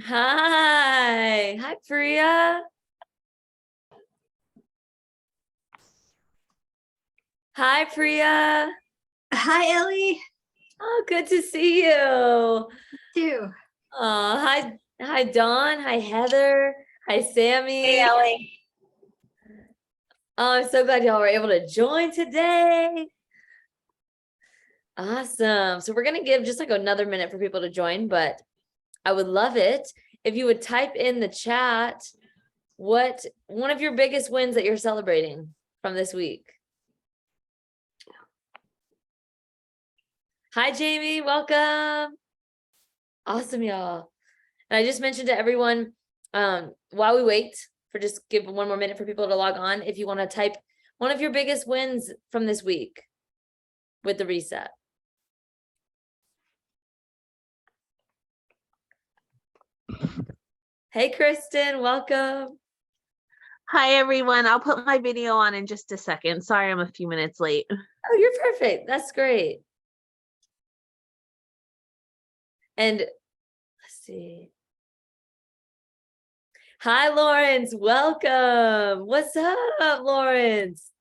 Hi, Priya. Hi, Priya. Hi, Ellie. Oh, good to see you. Too. Hi, Dawn. Hi, Heather. Hi, Hey, Sammy. Ellie. Oh, I'm so glad y'all were able to join today. Awesome. So we're gonna give just like another minute for people to join, but I would love it if you would type in the chat what one of your biggest wins that you're celebrating from this week. Hi, Jamie. Welcome. Awesome, y'all. And I just mentioned to everyone, while we wait for just give one more minute for people to log on, if you want to type one of your biggest wins from this week with the reset. Hey, Kristen, welcome. Hi, everyone. I'll put my video on in just a second. Sorry, I'm a few minutes late. Oh, you're perfect. That's great. And let's see. Hi, Lawrence. Welcome. What's up, Lawrence?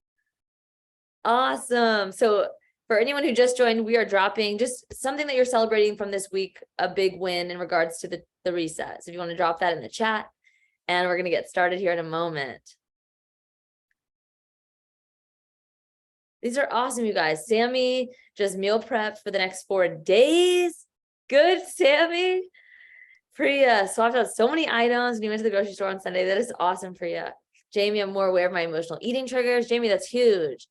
Awesome. So for anyone who just joined, we are dropping just something that you're celebrating from this week, a big win in regards to the reset. So if you want to drop that in the chat, and we're going to get started here in a moment. These are awesome, you guys. Sammy just meal prep for the next 4 days. Good, Sammy. Priya swapped out so many items when you went to the grocery store on Sunday. That is awesome, Priya. Jamie, I'm more aware of my emotional eating triggers. Jamie, that's huge.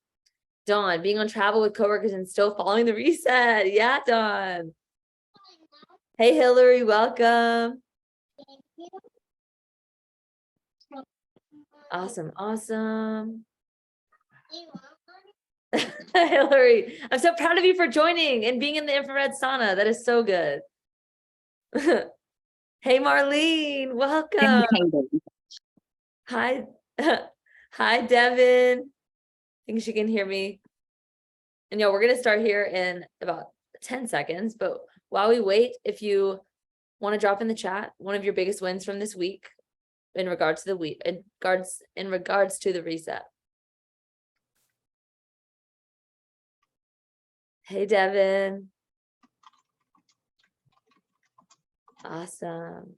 Dawn, being on travel with coworkers and still following the reset. Yeah, Dawn. Hey, Hillary, welcome. Awesome, awesome. Hillary, I'm so proud of you for joining and being in the infrared sauna. That is so good. Hey, Marlene, welcome. Hi. Hi, Devin. I think she can hear me. And we're going to start here in about 10 seconds. But while we wait, if you want to drop in the chat one of your biggest wins from this week in regards to the week, in regards to the reset. Hey, Devin. Awesome.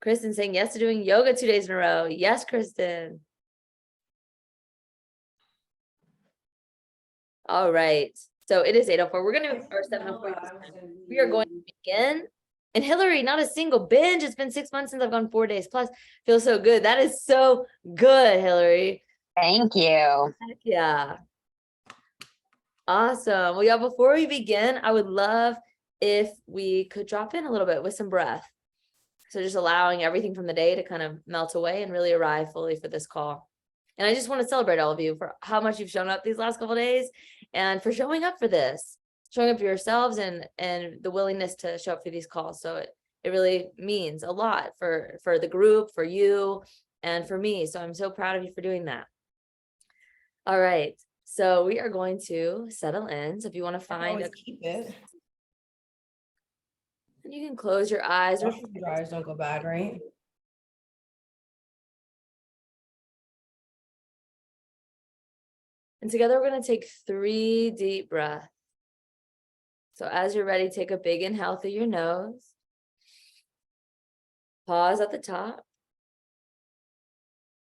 Kristen saying yes to doing yoga 2 days in a row. Yes, Kristen. All right. So it is 8:04. We're going to, or 7:04. We are going to begin. And Hillary, not a single binge. It's been 6 months since I've gone 4 days plus. Feels so good. That is so good, Hillary. Thank you. Heck yeah. Awesome. Well, y'all, before we begin, I would love if we could drop in a little bit with some breath. So just allowing everything from the day to kind of melt away and really arrive fully for this call. And I just want to celebrate all of you for how much you've shown up these last couple of days and for showing up for this, showing up for yourselves and the willingness to show up for these calls. So it really means a lot for the group, for you, and for me. So I'm so proud of you for doing that. All right. So we are going to settle in. So if you want to find keep it. You can close your eyes. Your eyes don't go bad, right? And together we're going to take 3 deep breaths. So as you're ready, take a big inhale through your nose. Pause at the top.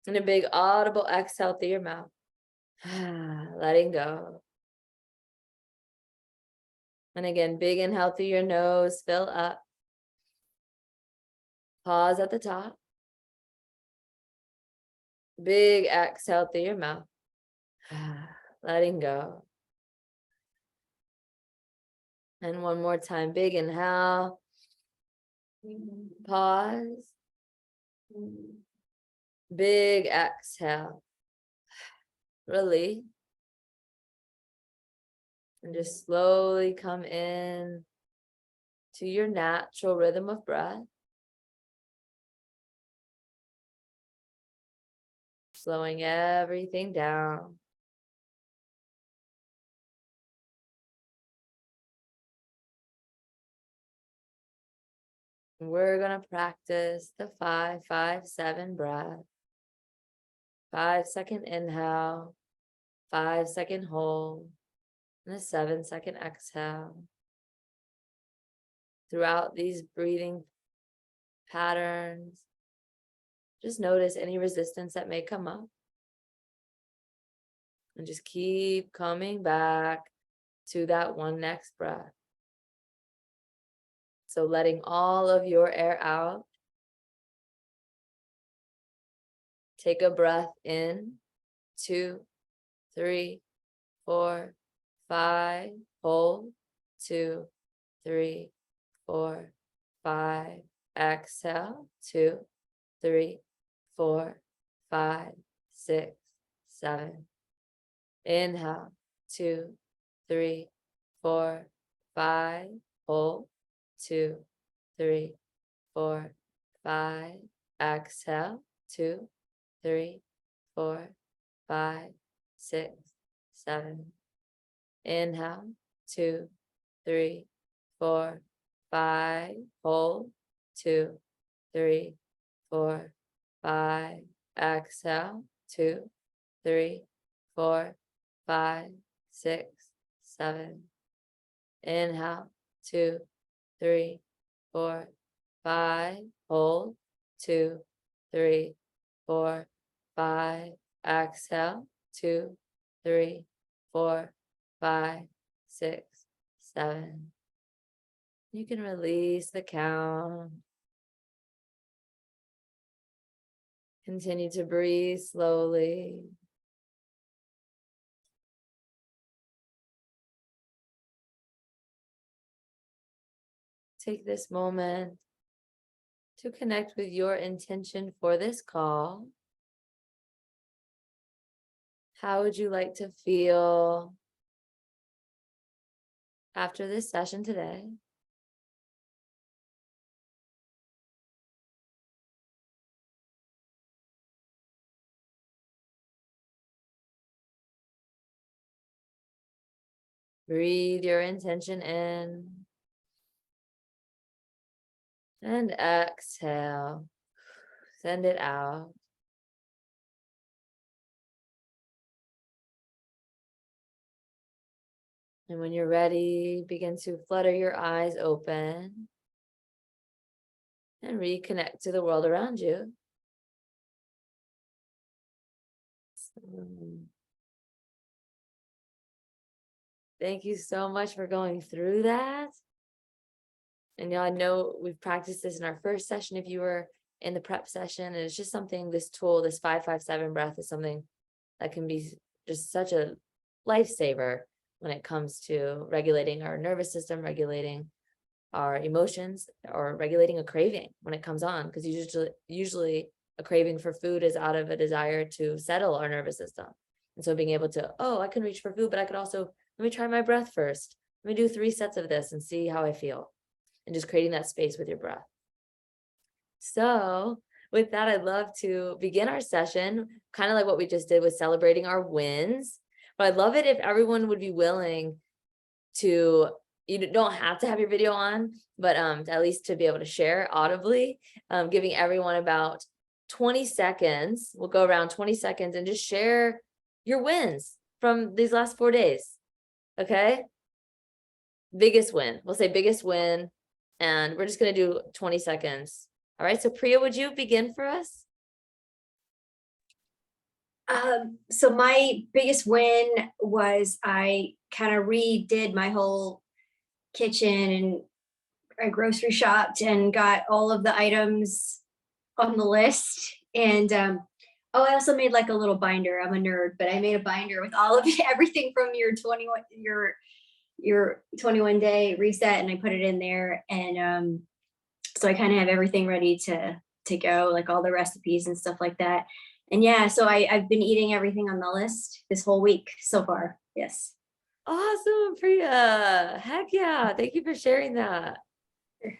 And a big audible exhale through your mouth. Letting go. And again, big inhale through your nose, fill up. Pause at the top. Big exhale through your mouth. Letting go. And one more time, big inhale. Pause. Big exhale. Release. And just slowly come in to your natural rhythm of breath. Slowing everything down. We're gonna practice the 5-5-7 breath. 5-second inhale, 5-second hold, and a 7-second exhale. Throughout these breathing patterns, just notice any resistance that may come up. And just keep coming back to that one next breath. So letting all of your air out. Take a breath in, 2, 3, 4, 5, hold, 2, 3, 4, 5, exhale, 2, 3, 4, 5, 6, 7. Inhale, 2, 3, 4, 5, hold, 2, 3, 4, 5, exhale, 2, 3, 4, 5, 6, 7. Inhale, 2, 3, 4, 5, hold, 2, 3, 4, 5, exhale, 2, 3, 4, 5, 6, 7. Inhale, 2, 3, 4, 5, hold, 2, 3, 4, 5, exhale, 2, 3, 4, 5, 6, 7. You can release the count. Continue to breathe slowly. Take this moment to connect with your intention for this call. How would you like to feel after this session today? Breathe your intention in and exhale. Send it out. And when you're ready, begin to flutter your eyes open and reconnect to the world around you. Thank you so much for going through that. And I know we've practiced this in our first session if you were in the prep session, and it's just something, this tool, this 5-5-7 breath is something that can be just such a lifesaver when it comes to regulating our nervous system, regulating our emotions, or regulating a craving when it comes on, because usually a craving for food is out of a desire to settle our nervous system. And so being able to, I can reach for food, but I could also, let me try my breath first. Let me do 3 sets of this and see how I feel. And just creating that space with your breath. So with that, I'd love to begin our session, kind of like what we just did with celebrating our wins. But I'd love it if everyone would be willing to, you don't have to have your video on, but at least to be able to share audibly, giving everyone about 20 seconds. We'll go around 20 seconds and just share your wins from these last 4 days. Okay? Biggest win. We'll say biggest win. And we're just going to do 20 seconds. All right. So Priya, would you begin for us? So my biggest win was I kind of redid my whole kitchen, and I grocery shopped and got all of the items on the list. And I also made like a little binder. I'm a nerd, but I made a binder with all of everything from your 21 day reset, and I put it in there. And so I kind of have everything ready to go, like all the recipes and stuff like that. And yeah, so I've been eating everything on the list this whole week so far. Yes. Awesome, Priya. Heck yeah. Thank you for sharing that. Sure.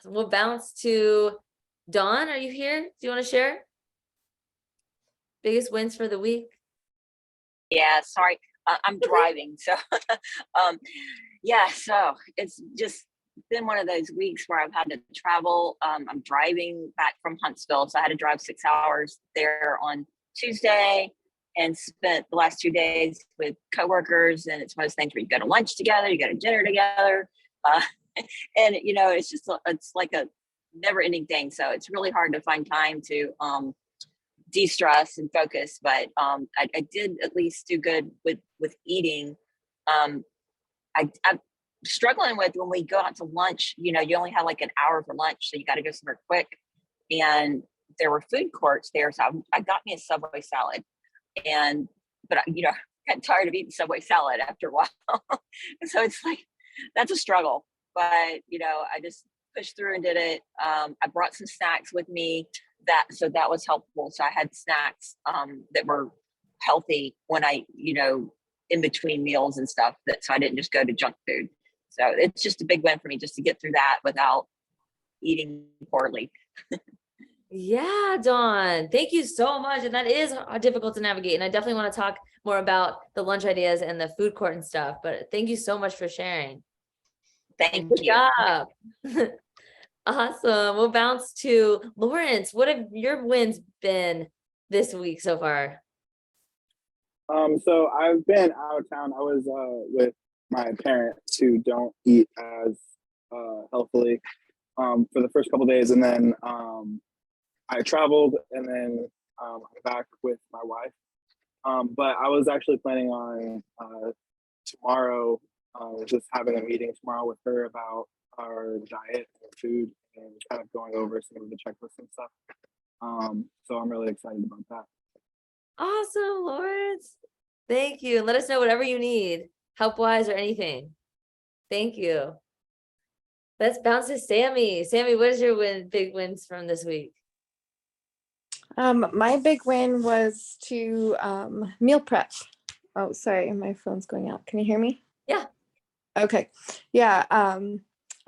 We'll bounce to Dawn. Are you here? Do you want to share? Biggest wins for the week? Yeah, sorry, I'm driving. So, yeah, so it's just been one of those weeks where I've had to travel. I'm driving back from Huntsville, so I had to drive 6 hours there on Tuesday and spent the last 2 days with coworkers. And it's one of those things where you go to lunch together, you go to dinner together. And it's like a never ending thing. So it's really hard to find time to de-stress and focus. But I did at least do good with eating. I'm struggling with when we go out to lunch, you only have like an hour for lunch. So you got to go somewhere quick. And there were food courts there. So I got me a Subway salad. But got tired of eating Subway salad after a while. So it's like, that's a struggle, but I just pushed through and did it. I brought some snacks with me so that was helpful. So I had snacks that were healthy when I, in between meals and stuff, so I didn't just go to junk food. So it's just a big win for me just to get through that without eating poorly. Yeah, Dawn, thank you so much. And that is difficult to navigate. And I definitely want to talk more about the lunch ideas and the food court and stuff, but thank you so much for sharing. Thank Good you. job. Awesome. We'll bounce to Lawrence. What have your wins been this week so far? So I've been out of town. I was with my parents who don't eat as healthily for the first couple of days, and then I traveled, and then I'm back with my wife. But I was actually planning on tomorrow, just having a meeting tomorrow with her about our diet and food and kind of going over some of the checklists and stuff. So I'm really excited about that. Awesome, Lawrence. Thank you. And let us know whatever you need, help-wise or anything. Thank you. Let's bounce to Sammy. Sammy, what is your big wins from this week? My big win was to meal prep. Oh, sorry, my phone's going out. Can you hear me? Yeah. Okay. Yeah.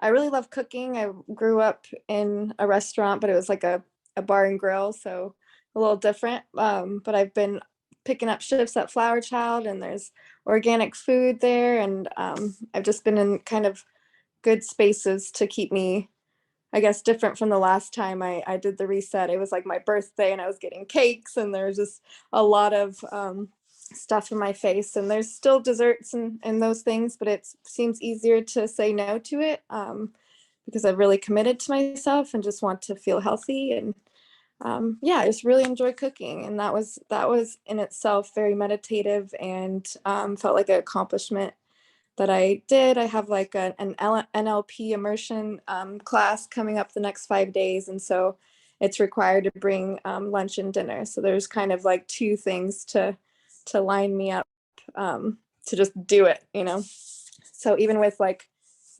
I really love cooking. I grew up in a restaurant, but it was like a bar and grill, so a little different. But I've been picking up shifts at Flower Child, and there's organic food there, and I've just been in kind of good spaces to keep me, I guess, different from the last time I did the reset. It was like my birthday and I was getting cakes, and there's just a lot of stuff in my face, and there's still desserts and those things, but it seems easier to say no to it because I've really committed to myself and just want to feel healthy. And yeah, I just really enjoy cooking, and that was in itself very meditative and felt like an accomplishment that I did. I have like an NLP immersion class coming up the next 5 days. And so it's required to bring lunch and dinner. So there's kind of like two things to line me up to just do it, So even with like,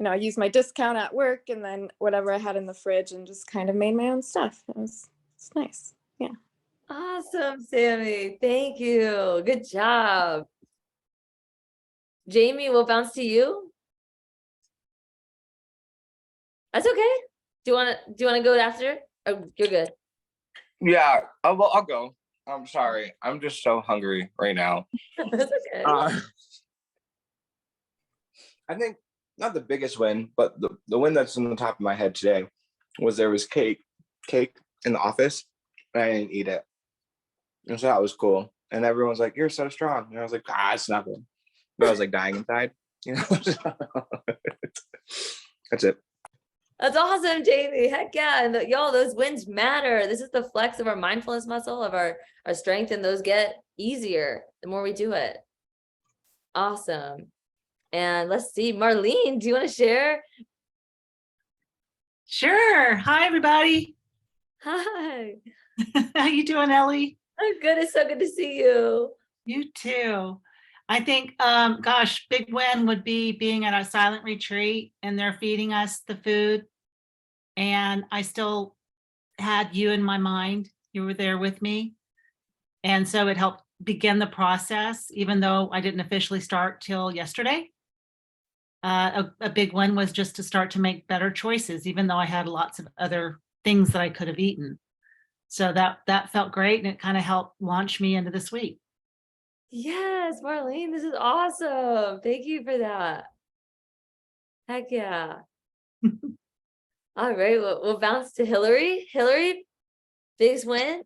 I used my discount at work and then whatever I had in the fridge and just kind of made my own stuff. It's nice. Yeah. Awesome, Sammy. Thank you. Good job. Jamie, we'll bounce to you. That's okay. Do you want to go after? Oh, you're good. Yeah, well, I'll go. I'm sorry. I'm just so hungry right now. That's okay. I think not the biggest win, but the win that's on the top of my head today was there was cake in the office, and I didn't eat it. And so that was cool. And everyone's like, "You're so strong." And I was like, "It's nothing." But I was like dying inside, That's it. That's awesome, Jamie. Heck yeah. And y'all, those wins matter. This is the flex of our mindfulness muscle, of our strength, and those get easier the more we do it. Awesome. And let's see, Marlene, do you want to share? Sure. Hi, everybody. Hi. How you doing, Ellie? I'm good. It's so good to see you. You too. I think, gosh, big win would be being at our silent retreat and they're feeding us the food. And I still had you in my mind. You were there with me. And so it helped begin the process, even though I didn't officially start till yesterday. A big one was just to start to make better choices, even though I had lots of other things that I could have eaten. So that felt great, and it kind of helped launch me into this week. Yes, Marlene, this is awesome. Thank you for that. Heck yeah. All right, we'll bounce to Hillary. Hillary, biggest win?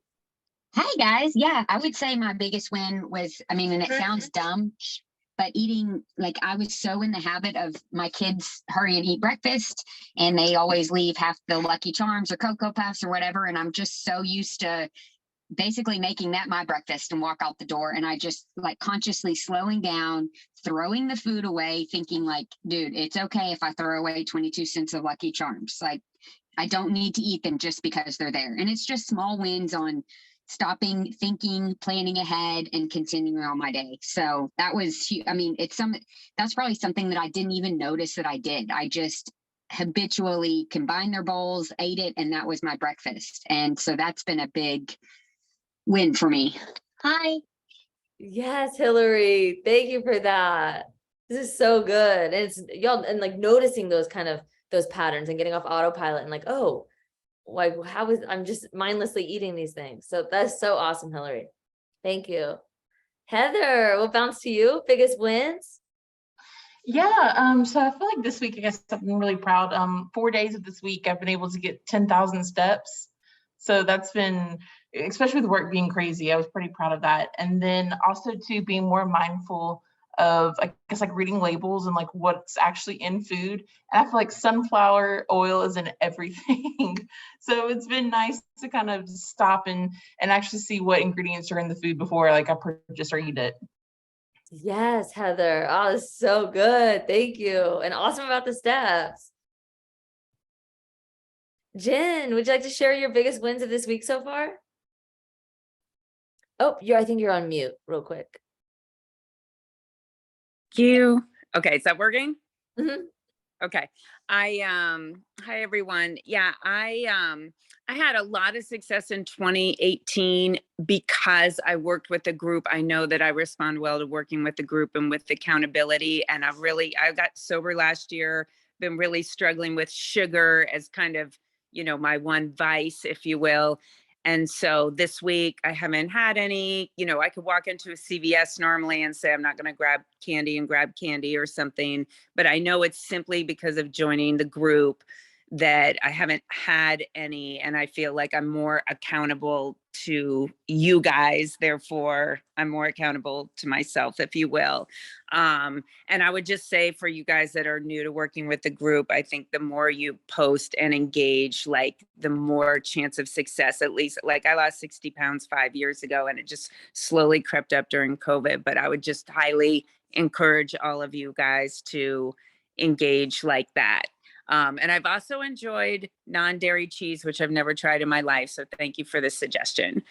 Hi guys. Yeah, I would say my biggest win was, I mean, and it sounds dumb, but eating, like I was so in the habit of my kids hurry and eat breakfast and they always leave half the Lucky Charms or Cocoa Puffs or whatever. And I'm just so used to basically making that my breakfast and walk out the door. And I just like consciously slowing down, throwing the food away, thinking like, dude, it's okay if I throw away 22 cents of Lucky Charms. Like I don't need to eat them just because they're there. And it's just small wins on stopping, thinking, planning ahead, and continuing on my day. So that was, I mean, that's probably something that I didn't even notice that I did. I just habitually combined their bowls, ate it, and that was my breakfast. And so that's been a big win for me. Hi. Yes, Hillary, thank you for that. This is so good. And it's y'all, and like noticing those patterns and getting off autopilot and like, oh, like I'm just mindlessly eating these things. So that's so awesome, Hillary. Thank you. Heather, we'll bounce to you. Biggest wins? Yeah, so I feel like this week, I guess I'm really proud. 4 days of this week, I've been able to get 10,000 steps. So that's been, especially with work being crazy, I was pretty proud of that. And then also to being more mindful of, I guess, like reading labels and like what's actually in food. And I feel like sunflower oil is in everything. So it's been nice to kind of stop and actually see what ingredients are in the food before like I purchase or eat it. Yes, Heather. Oh, that's so good. Thank you. And awesome about the steps. Jen, would you like to share your biggest wins of this week so far? Oh, I think you're on mute real quick. Okay, is that working? Mhm. Okay. Hi everyone. Yeah, I had a lot of success in 2018 because I worked with a group. I know that I respond well to working with the group and with accountability. And I got sober last year, been really struggling with sugar as kind of, my one vice, if you will. And so this week I haven't had any, I could walk into a CVS normally and say, I'm not going to grab candy or something, but I know it's simply because of joining the group that I haven't had any. And I feel like I'm more accountable to you guys. Therefore, I'm more accountable to myself, if you will. And I would just say for you guys that are new to working with the group, I think the more you post and engage, like the more chance of success, at least. Like I lost 60 pounds 5 years ago and it just slowly crept up during COVID. But I would just highly encourage all of you guys to engage like that. And I've also enjoyed non-dairy cheese, which I've never tried in my life. So thank you for this suggestion.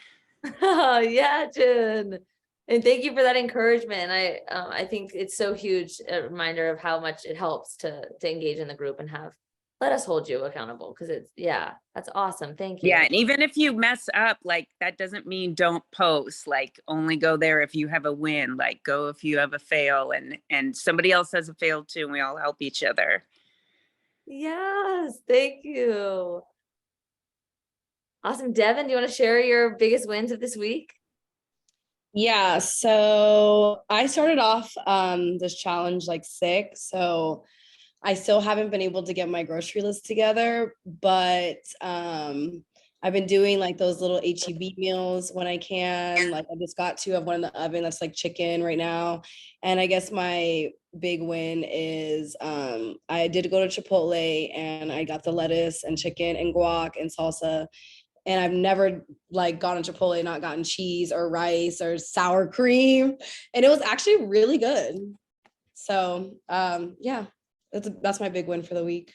Oh, yeah, Jen. And thank you for that encouragement. I think it's so huge, a reminder of how much it helps to engage in the group and let us hold you accountable, because that's awesome. Thank you. Yeah, and even if you mess up, like that doesn't mean don't post. Like only go there if you have a win. Like go if you have a fail, and somebody else has a fail too, and we all help each other. Yes, thank you. Awesome. Devin, do you want to share your biggest wins of this week? Yeah, so I started off this challenge like sick, so I still haven't been able to get my grocery list together, but I've been doing like those little HEB meals when I can. Like I just got 2 of one in the oven that's like chicken right now. And I guess my big win is I did go to Chipotle and I got the lettuce and chicken and guac and salsa. And I've never like gone to Chipotle and not gotten cheese or rice or sour cream. And it was actually really good. So yeah, that's my big win for the week.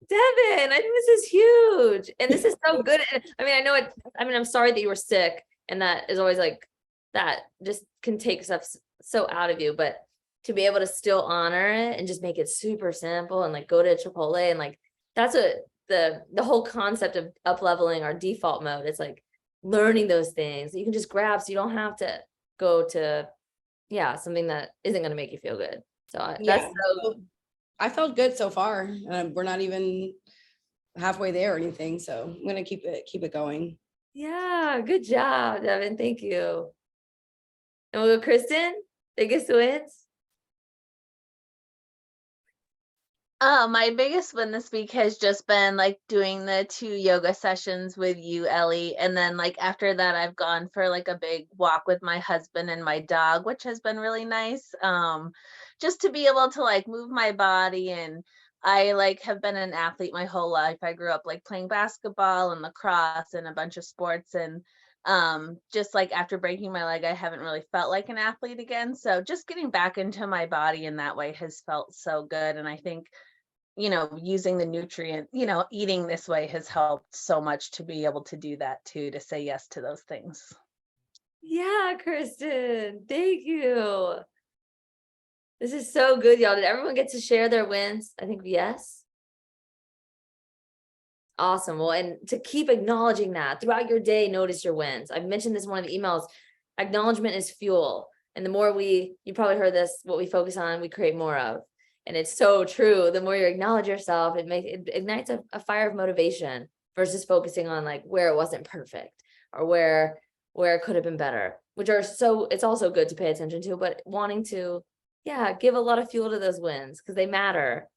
Devin, I think this is huge. And this is so good. I mean, I'm sorry that you were sick, and that is always like, that just can take stuff so out of you, but to be able to still honor it and just make it super simple and like go to Chipotle and like, that's what the whole concept of up leveling our default mode. It's like learning those things that you can just grab, so you don't have to go to, something that isn't going to make you feel good. So I felt good so far. We're not even halfway there or anything. So I'm going to keep it going. Yeah. Good job, Devin. Thank you. And we'll go Kristen, biggest wins. My biggest win this week has just been like doing the 2 yoga sessions with you, Ellie. And then like after that, I've gone for like a big walk with my husband and my dog, which has been really nice. Just to be able to like move my body. And I like have been an athlete my whole life. I grew up like playing basketball and lacrosse and a bunch of sports. And just like after breaking my leg, I haven't really felt like an athlete again. So just getting back into my body in that way has felt so good. And I think using the nutrient, eating this way has helped so much to be able to do that too, to say yes to those things. Yeah, Kristen, thank you. This is so good, y'all. Did everyone get to share their wins? I think yes. Awesome. Well, and to keep acknowledging that throughout your day, notice your wins. I've mentioned this in one of the emails. Acknowledgement is fuel. And the more you probably heard this, what we focus on, we create more of. And it's so true. The more you acknowledge yourself, it ignites a fire of motivation versus focusing on like where it wasn't perfect or where it could have been better, it's also good to pay attention to, but wanting to, give a lot of fuel to those wins because they matter.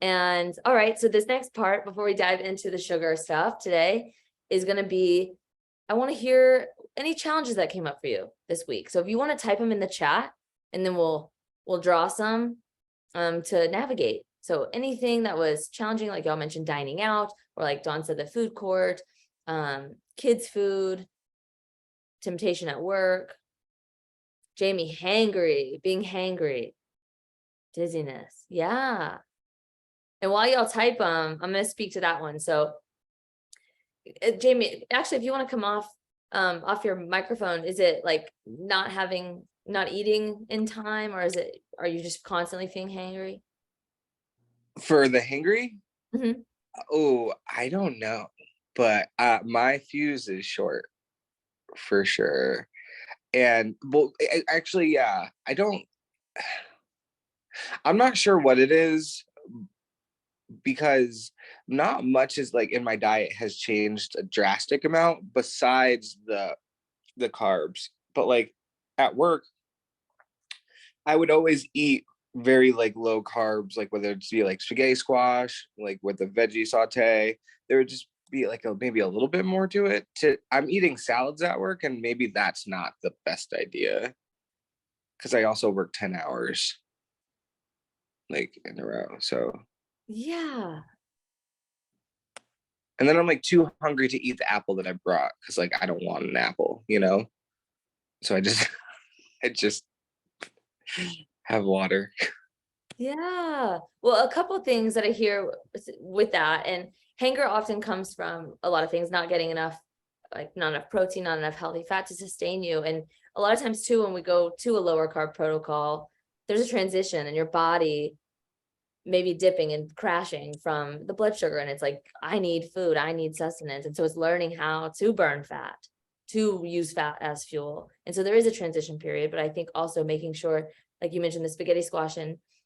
And all right, so this next part, before we dive into the sugar stuff today, is going to be, I want to hear any challenges that came up for you this week. So if you want to type them in the chat, and then we'll draw some to navigate. So anything that was challenging, like y'all mentioned dining out, or like Dawn said, the food court, kids food, temptation at work, Jamie, being hangry, dizziness. Yeah. And while y'all type them, I'm going to speak to that one. So Jamie, actually, if you want to come off your microphone, is it like not eating in time, or are you just constantly feeling hangry? For the hangry? Mm-hmm. Oh, I don't know, but my fuse is short for sure. And well, actually, yeah, I'm not sure what it is, because not much is like in my diet has changed a drastic amount besides the carbs. But like at work, I would always eat very like low carbs, like whether it's be like spaghetti squash, like with the veggie saute, there would just be like maybe a little bit more to it. I'm eating salads at work, and maybe that's not the best idea because I also work 10 hours like in a row. So Yeah. and then I'm like too hungry to eat the apple that I brought because like I don't want an apple, so I just have water. Yeah. Well, a couple of things that I hear with that, and hunger often comes from a lot of things, not getting enough, like not enough protein, not enough healthy fat to sustain you. And a lot of times too, when we go to a lower carb protocol, there's a transition and your body maybe dipping and crashing from the blood sugar. And it's like, I need food, I need sustenance. And so it's learning how to burn fat, to use fat as fuel. And so there is a transition period, but I think also making sure, like you mentioned, the spaghetti squash,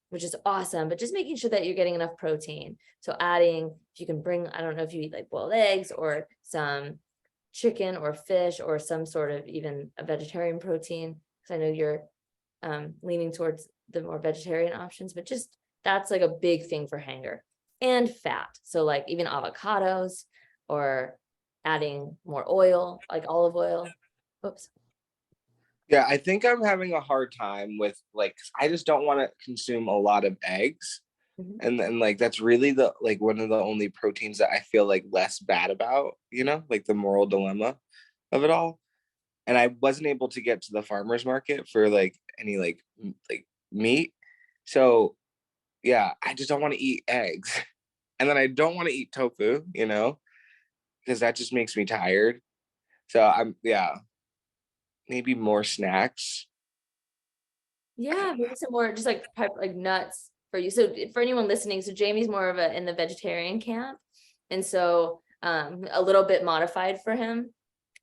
which is awesome, but just making sure that you're getting enough protein. So adding, if you can bring, I don't know if you eat like boiled eggs or some chicken or fish or some sort of even a vegetarian protein, because I know you're leaning towards the more vegetarian options, but just that's like a big thing for hunger. And fat. So like even avocados or adding more oil, like olive oil. Oops. Yeah, I think I'm having a hard time with like, I just don't want to consume a lot of eggs. Mhm. And then like, that's really one of the only proteins that I feel like less bad about, like the moral dilemma of it all. And I wasn't able to get to the farmer's market for like any like meat. So yeah, I just don't want to eat eggs. And then I don't want to eat tofu, because that just makes me tired. So maybe more snacks. Yeah, maybe some more just like nuts for you. So for anyone listening, so Jamie's more of in the vegetarian camp. And so a little bit modified for him.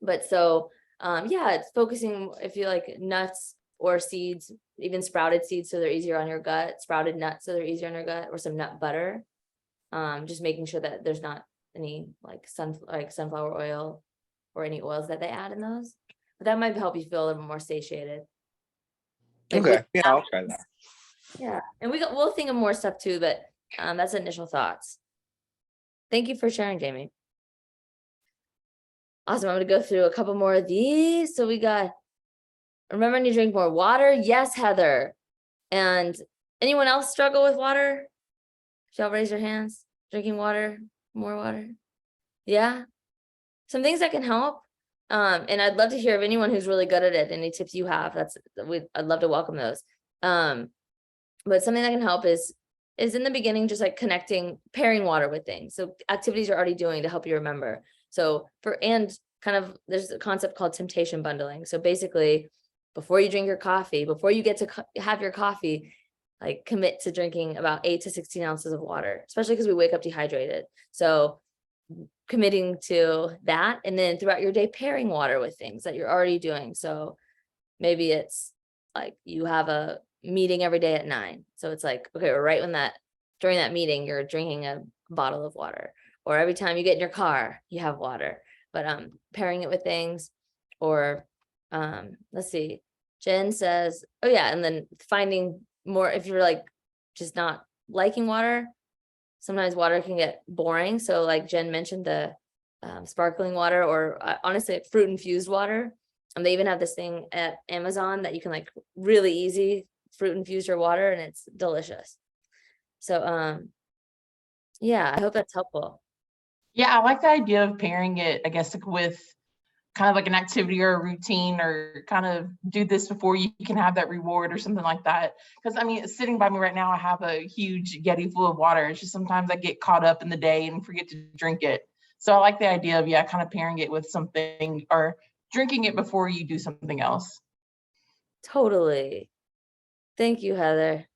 But so it's focusing, if you like nuts or seeds, even sprouted seeds, so they're easier on your gut, sprouted nuts, so they're easier on your gut, or some nut butter. Just making sure that there's not any like sunflower oil or any oils that they add in those. But that might help you feel a little more satiated. Like Okay, yeah, I'll try that. Yeah, and we'll think of more stuff too, but That's initial thoughts. Thank you for sharing, Jamie. Awesome. I'm going to go through a couple more of these. So we got, remembering to drink more water. Yes, Heather. And anyone else struggle with water? Y'all raise your hands. Drinking water, more water. Yeah. Some things that can help. And I'd love to hear of anyone who's really good at it. Any tips you have? I'd love to welcome those. But something that can help is in the beginning, just like pairing water with things. So activities you're already doing to help you remember. So there's a concept called temptation bundling. So basically, before you drink your coffee, before you get to have your coffee, like commit to drinking about 8 to 16 ounces of water, especially because we wake up dehydrated. So committing to that, and then throughout your day, pairing water with things that you're already doing. So maybe it's like you have a meeting every day at 9. So it's like, okay, right during that meeting, you're drinking a bottle of water, or every time you get in your car, you have water. But pairing it with things, or let's see, Jen says, oh yeah, and then finding more, if you're like just not liking water, sometimes water can get boring. So like Jen mentioned, the sparkling water, or honestly, fruit infused water. And they even have this thing at Amazon that you can like really easy fruit infuse your water, and it's delicious. So yeah, I hope that's helpful. Yeah, I like the idea of pairing it, I guess, like, with kind of like an activity or a routine, or kind of do this before you can have that reward or something like that. Because I mean, sitting by me right now, I have a huge Yeti full of water. It's just sometimes I get caught up in the day and forget to drink it. So I like the idea of, kind of pairing it with something, or drinking it before you do something else. Totally. Thank you, Heather.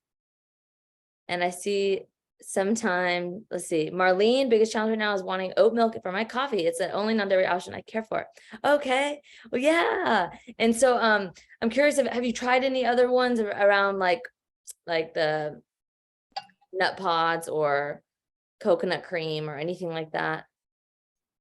And I see sometime, let's see, Marlene, biggest challenge right now is wanting oat milk for my coffee. It's the only non-dairy option I care for. Okay, well, yeah. And so I'm curious, have you tried any other ones around like the nut pods or coconut cream or anything like that?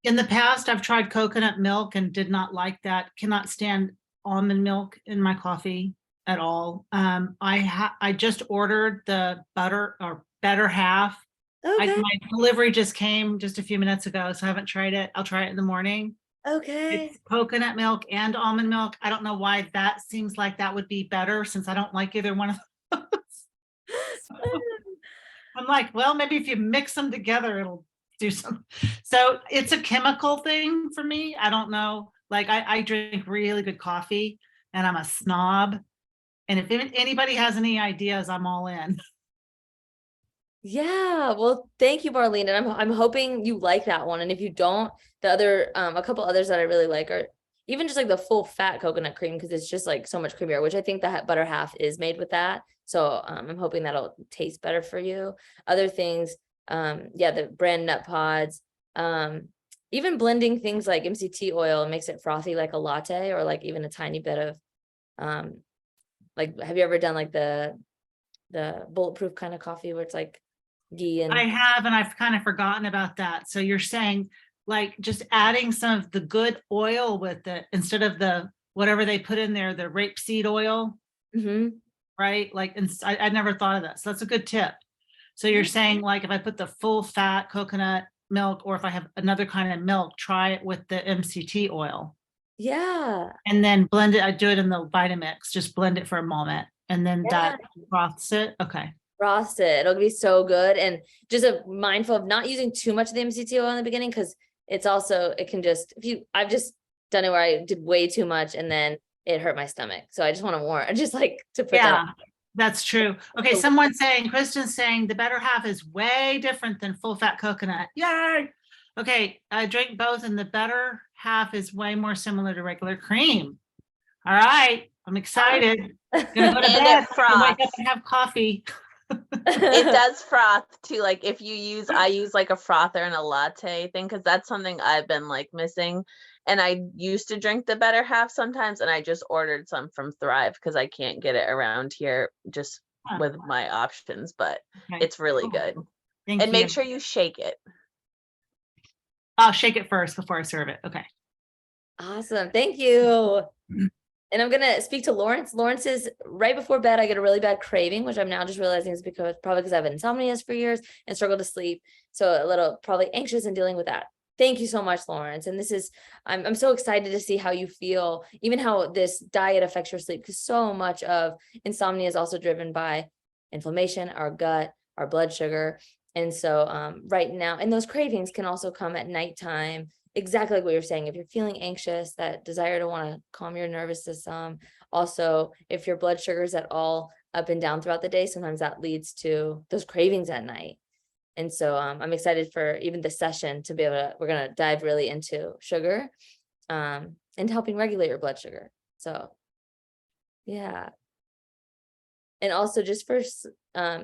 In the past, I've tried coconut milk and did not like that. Cannot stand almond milk in my coffee at all. I just ordered the butter or better half. Okay. My delivery just came just a few minutes ago, so I haven't tried it. I'll try it in the morning. Okay. It's coconut milk and almond milk. I don't know why that seems like that would be better, since I don't like either one of those. I'm like, well, maybe if you mix them together, it'll do some. So it's a chemical thing for me. I don't know. Like I drink really good coffee, and I'm a snob. And if anybody has any ideas, I'm all in. Yeah, well, thank you, Marlene. And I'm hoping you like that one. And if you don't, the other a couple others that I really like are even just like the full fat coconut cream, because it's just like so much creamier, which I think the butter half is made with that. So I'm hoping that'll taste better for you. Other things, yeah, the brand nut pods, even blending things like MCT oil makes it frothy like a latte, or like even a tiny bit of like, have you ever done like the bulletproof kind of coffee where it's like ghee and I have, and I've kind of forgotten about that. So you're saying like just adding some of the good oil with it instead of the whatever they put in there, the rapeseed oil, right? Like, and I never thought of that. So that's a good tip. So you're saying like if I put the full fat coconut milk, or if I have another kind of milk, try it with the MCT oil. Yeah. And then blend it. I do it in the Vitamix, just blend it for a moment. And then that froths it. Okay. Frost it. It'll be so good. And just mindful of not using too much of the MCT oil in the beginning, because it's also, it can just, I've just done it where I did way too much and then it hurt my stomach. So I just want to warn, just like to put that. That's true. Okay. Someone's saying, Kristen's saying the better half is way different than full fat coconut. Yay. Okay. I drink both, and the better half is way more similar to regular cream. All right. I'm excited. Gonna go to And bed, it froths. wake up and have coffee. It does froth too. Like if you use, I use like a frother and a latte thing, because that's something I've been like missing. And I used to drink the better half sometimes, and I just ordered some from Thrive because I can't get it around here just with my options, but it's really good. Thank and you. make sure you shake it. I'll shake it first before I serve it. Okay. Awesome. Thank you. And I'm gonna speak to Lawrence. Lawrence is right before bed, I get a really bad craving, which I'm now just realizing is probably because I've had insomnia for years and struggled to sleep. So a little probably anxious and dealing with that. Thank you so much, Lawrence. And this is, I'm so excited to see how you feel, even how this diet affects your sleep, because so much of insomnia is also driven by inflammation, our gut, our blood sugar. And so right now, and those cravings can also come at nighttime. Exactly like what you're saying. If you're feeling anxious, that desire to want to calm your nervous system. Also, if your blood sugar is at all up and down throughout the day, sometimes that leads to those cravings at night. And so I'm excited for even this session to be able to, we're going to dive really into sugar and helping regulate your blood sugar. So yeah. And also just for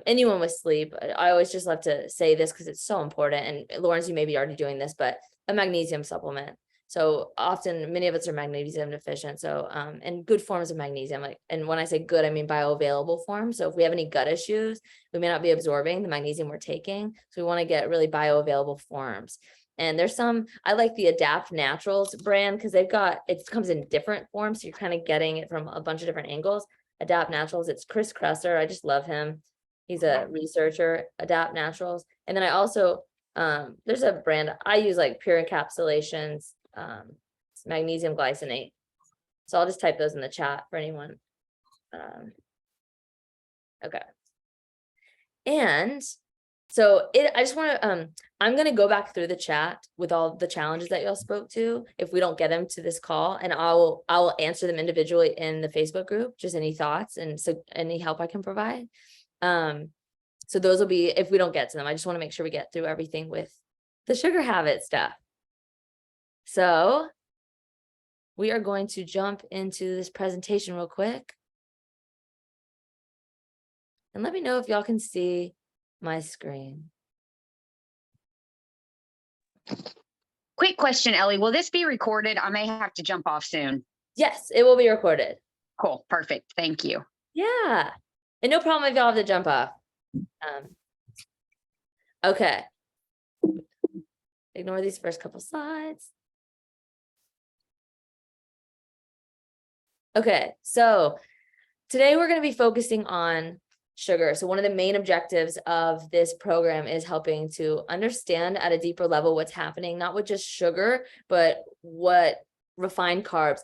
anyone with sleep, I always just love to say this because it's so important. And Lawrence, you may be already doing this, but a magnesium supplement. So often many of us are magnesium deficient. So and good forms of magnesium, like, and when I say good, I mean bioavailable forms. So if we have any gut issues, we may not be absorbing the magnesium we're taking. So we want to get really bioavailable forms. And there's some, I like the Adapt Naturals brand because they've got, it comes in different forms. So you're kind of getting it from a bunch of different angles. Adapt Naturals, it's Chris Kresser. I just love him. He's a researcher, Adapt Naturals. And then I also, there's a brand I use, like Pure Encapsulations, it's magnesium glycinate. So I'll just type those in the chat for anyone. Okay. And so I just want to, I'm going to go back through the chat with all the challenges that y'all spoke to if we don't get them to this call, and I will answer them individually in the Facebook group, just any thoughts and so any help I can provide. So those will be, if we don't get to them, I just want to make sure we get through everything with the sugar habit stuff. So we are going to jump into this presentation real quick. And let me know if y'all can see my screen. Quick question, Ellie. Will this be recorded? I may have to jump off soon. Yes, it will be recorded. Cool. Perfect. Thank you. Yeah. And no problem if y'all have to jump off. Okay. Ignore these first couple slides. Okay, so today we're going to be focusing on sugar. So one of the main objectives of this program is helping to understand at a deeper level what's happening, not with just sugar, but what refined carbs,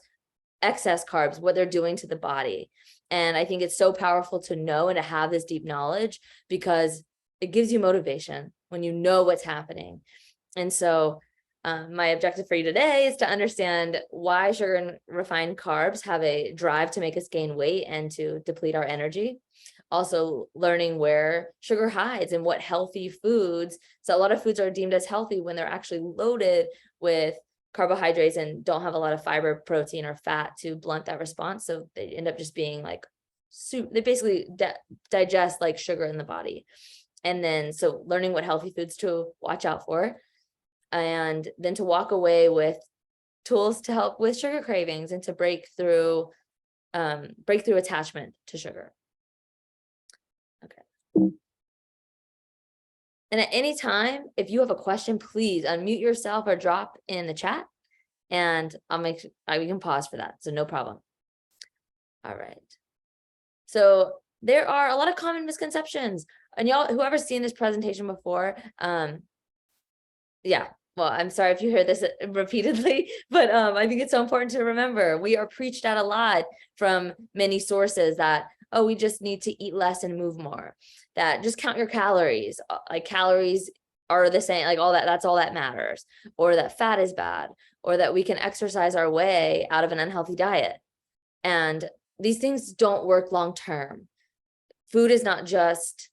excess carbs, what they're doing to the body. And I think it's so powerful to know and to have this deep knowledge because it gives you motivation when you know what's happening. And so my objective for you today is to understand why sugar and refined carbs have a drive to make us gain weight and to deplete our energy. Also learning where sugar hides and what healthy foods. So a lot of foods are deemed as healthy when they're actually loaded with carbohydrates and don't have a lot of fiber, protein, or fat to blunt that response. So they end up just being like soup. They basically digest like sugar in the body. And then, so learning what healthy foods to watch out for, and then to walk away with tools to help with sugar cravings and to break through attachment to sugar. Okay. And at any time, if you have a question, please unmute yourself or drop in the chat, and we can pause for that. So no problem. All right. So there are a lot of common misconceptions, and y'all, whoever's seen this presentation before, yeah. Well, I'm sorry if you hear this repeatedly, but I think it's so important to remember. We are preached at a lot from many sources that, oh, we just need to eat less and move more. That just count your calories. Like calories are the same, like all that, that's all that matters. Or that fat is bad, or that we can exercise our way out of an unhealthy diet. And these things don't work long term. Food is not just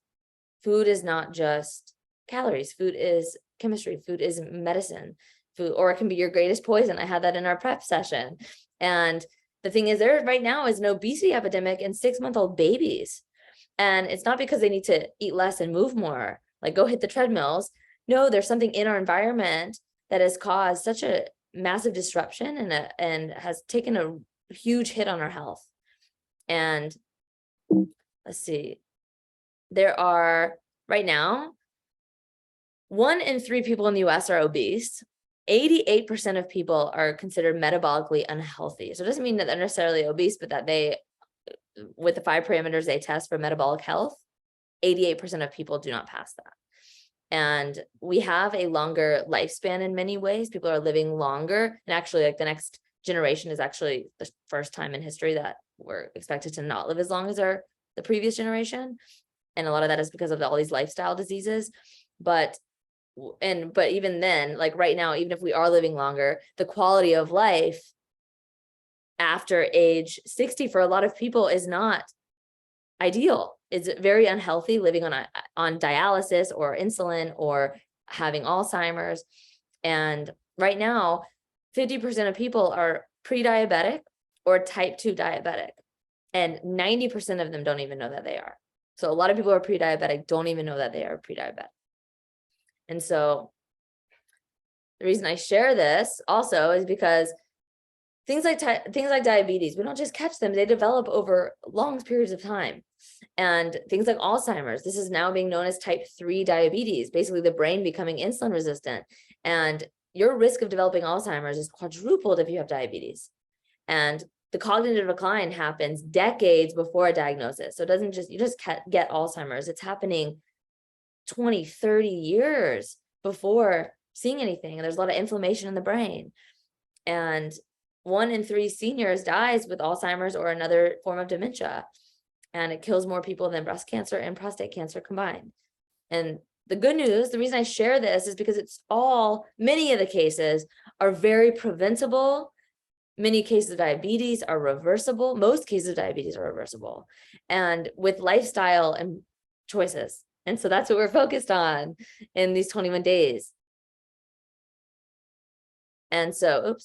calories. Food is chemistry. Food is medicine. Food, or it can be your greatest poison. I had that in our prep session. And the thing is, there right now is an obesity epidemic in 6-month-old babies. And it's not because they need to eat less and move more, like go hit the treadmills. No, there's something in our environment that has caused such a massive disruption and has taken a huge hit on our health. And let's see, there are right now, 1 in 3 people in the US are obese. 88% of people are considered metabolically unhealthy. So it doesn't mean that they're necessarily obese, but that they, with the 5 parameters they test for metabolic health, 88% of people do not pass that. And we have a longer lifespan in many ways. People are living longer. And actually, like, the next generation is actually the first time in history that we're expected to not live as long as the previous generation. And a lot of that is because of all these lifestyle diseases. But even then, like right now, even if we are living longer, the quality of life after age 60 for a lot of people is not ideal. It's very unhealthy, living on dialysis or insulin or having Alzheimer's. And right now, 50% of people are pre-diabetic or type 2 diabetic, and 90% of them don't even know that they are. So a lot of people who are pre-diabetic don't even know that they are pre-diabetic. And so the reason I share this also is because things like diabetes, we don't just catch them, they develop over long periods of time. And things like Alzheimer's, this is now being known as type 3 diabetes, basically the brain becoming insulin resistant. And your risk of developing Alzheimer's is quadrupled if you have diabetes. And the cognitive decline happens decades before a diagnosis. So it doesn't just, you just get Alzheimer's, it's happening 20, 30 years before seeing anything. And there's a lot of inflammation in the brain. And 1 in 3 seniors dies with Alzheimer's or another form of dementia. And it kills more people than breast cancer and prostate cancer combined. And the good news, the reason I share this is because many of the cases are very preventable. Many cases of diabetes are reversible. Most cases of diabetes are reversible, and with lifestyle and choices. And so that's what we're focused on in these 21 days. And so,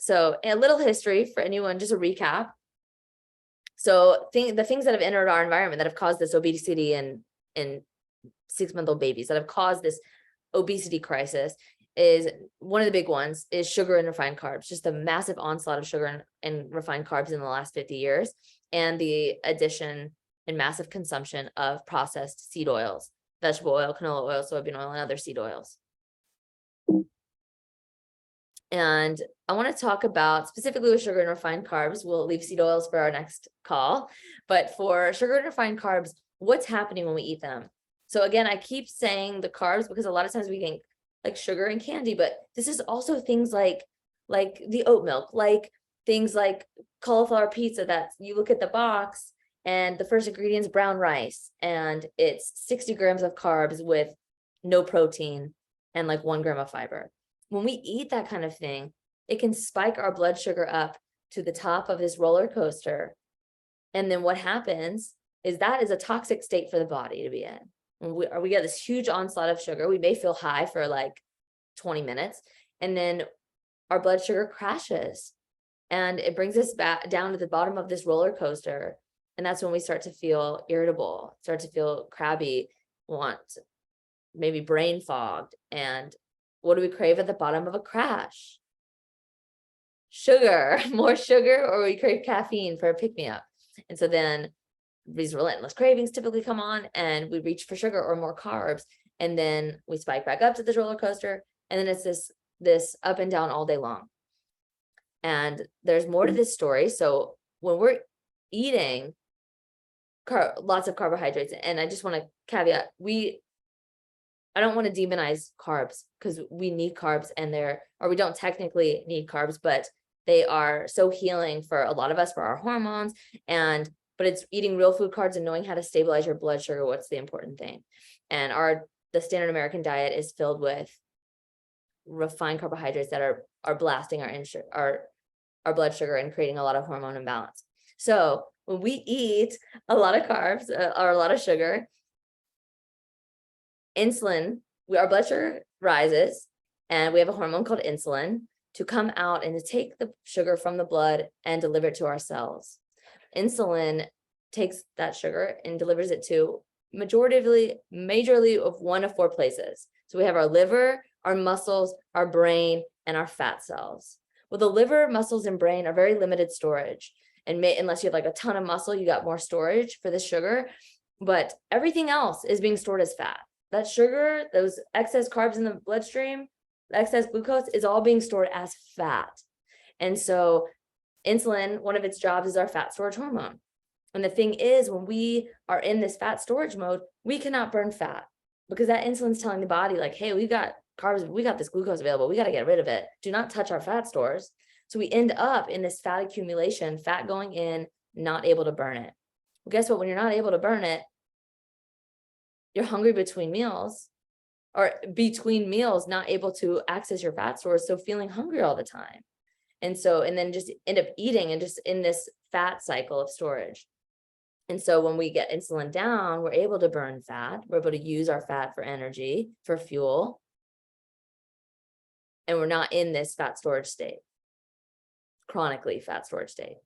a little history for anyone, just a recap. So the things that have entered our environment that have caused this obesity in 6-month-old babies, that have caused this obesity crisis, is one of the big ones is sugar and refined carbs, just a massive onslaught of sugar and refined carbs in the last 50 years, and the addition and massive consumption of processed seed oils, vegetable oil, canola oil, soybean oil, and other seed oils. And I want to talk about specifically with sugar and refined carbs. We'll leave seed oils for our next call, but for sugar and refined carbs, what's happening when we eat them? So again, I keep saying the carbs because a lot of times we think like sugar and candy, but this is also things like the oat milk, like things like cauliflower pizza that you look at the box and the first ingredient is brown rice and it's 60 grams of carbs with no protein and like 1 gram of fiber. When we eat that kind of thing, it can spike our blood sugar up to the top of this roller coaster. And then what happens is that is a toxic state for the body to be in. When we get this huge onslaught of sugar, we may feel high for like 20 minutes, and then our blood sugar crashes and it brings us back down to the bottom of this roller coaster. And that's when we start to feel irritable, start to feel crabby, want maybe brain fogged. And what do we crave at the bottom of a crash? Sugar, more sugar, or we crave caffeine for a pick-me-up. And so then these relentless cravings typically come on and we reach for sugar or more carbs. And then we spike back up to this roller coaster. And then it's this up and down all day long. And there's more to this story. So when we're eating lots of carbohydrates, and I just want to caveat, I don't want to demonize carbs because we need carbs we don't technically need carbs, but they are so healing for a lot of us, for our hormones. But it's eating real food carbs and knowing how to stabilize your blood sugar. What's the important thing? And the standard American diet is filled with refined carbohydrates that are blasting our blood sugar and creating a lot of hormone imbalance. So when we eat a lot of carbs or a lot of sugar, our blood sugar rises, and we have a hormone called insulin to come out and to take the sugar from the blood and deliver it to our cells. Insulin takes that sugar and delivers it to majorly of 1 of 4 places. So we have our liver, our muscles, our brain, and our fat cells. Well, the liver, muscles, and brain are very limited storage. And unless you have like a ton of muscle, you got more storage for the sugar. But everything else is being stored as fat. That sugar, those excess carbs in the bloodstream, excess glucose is all being stored as fat. And so insulin, one of its jobs is our fat storage hormone. And the thing is, when we are in this fat storage mode, we cannot burn fat because that insulin's telling the body like, hey, we got carbs, we got this glucose available, we got to get rid of it. Do not touch our fat stores. So we end up in this fat accumulation, fat going in, not able to burn it. Well, guess what? When you're not able to burn it, you're hungry between meals, or between meals, not able to access your fat stores. So feeling hungry all the time. And then just end up eating and just in this fat cycle of storage. And so when we get insulin down, we're able to burn fat. We're able to use our fat for energy, for fuel. And we're not in this fat storage state, chronically fat storage state.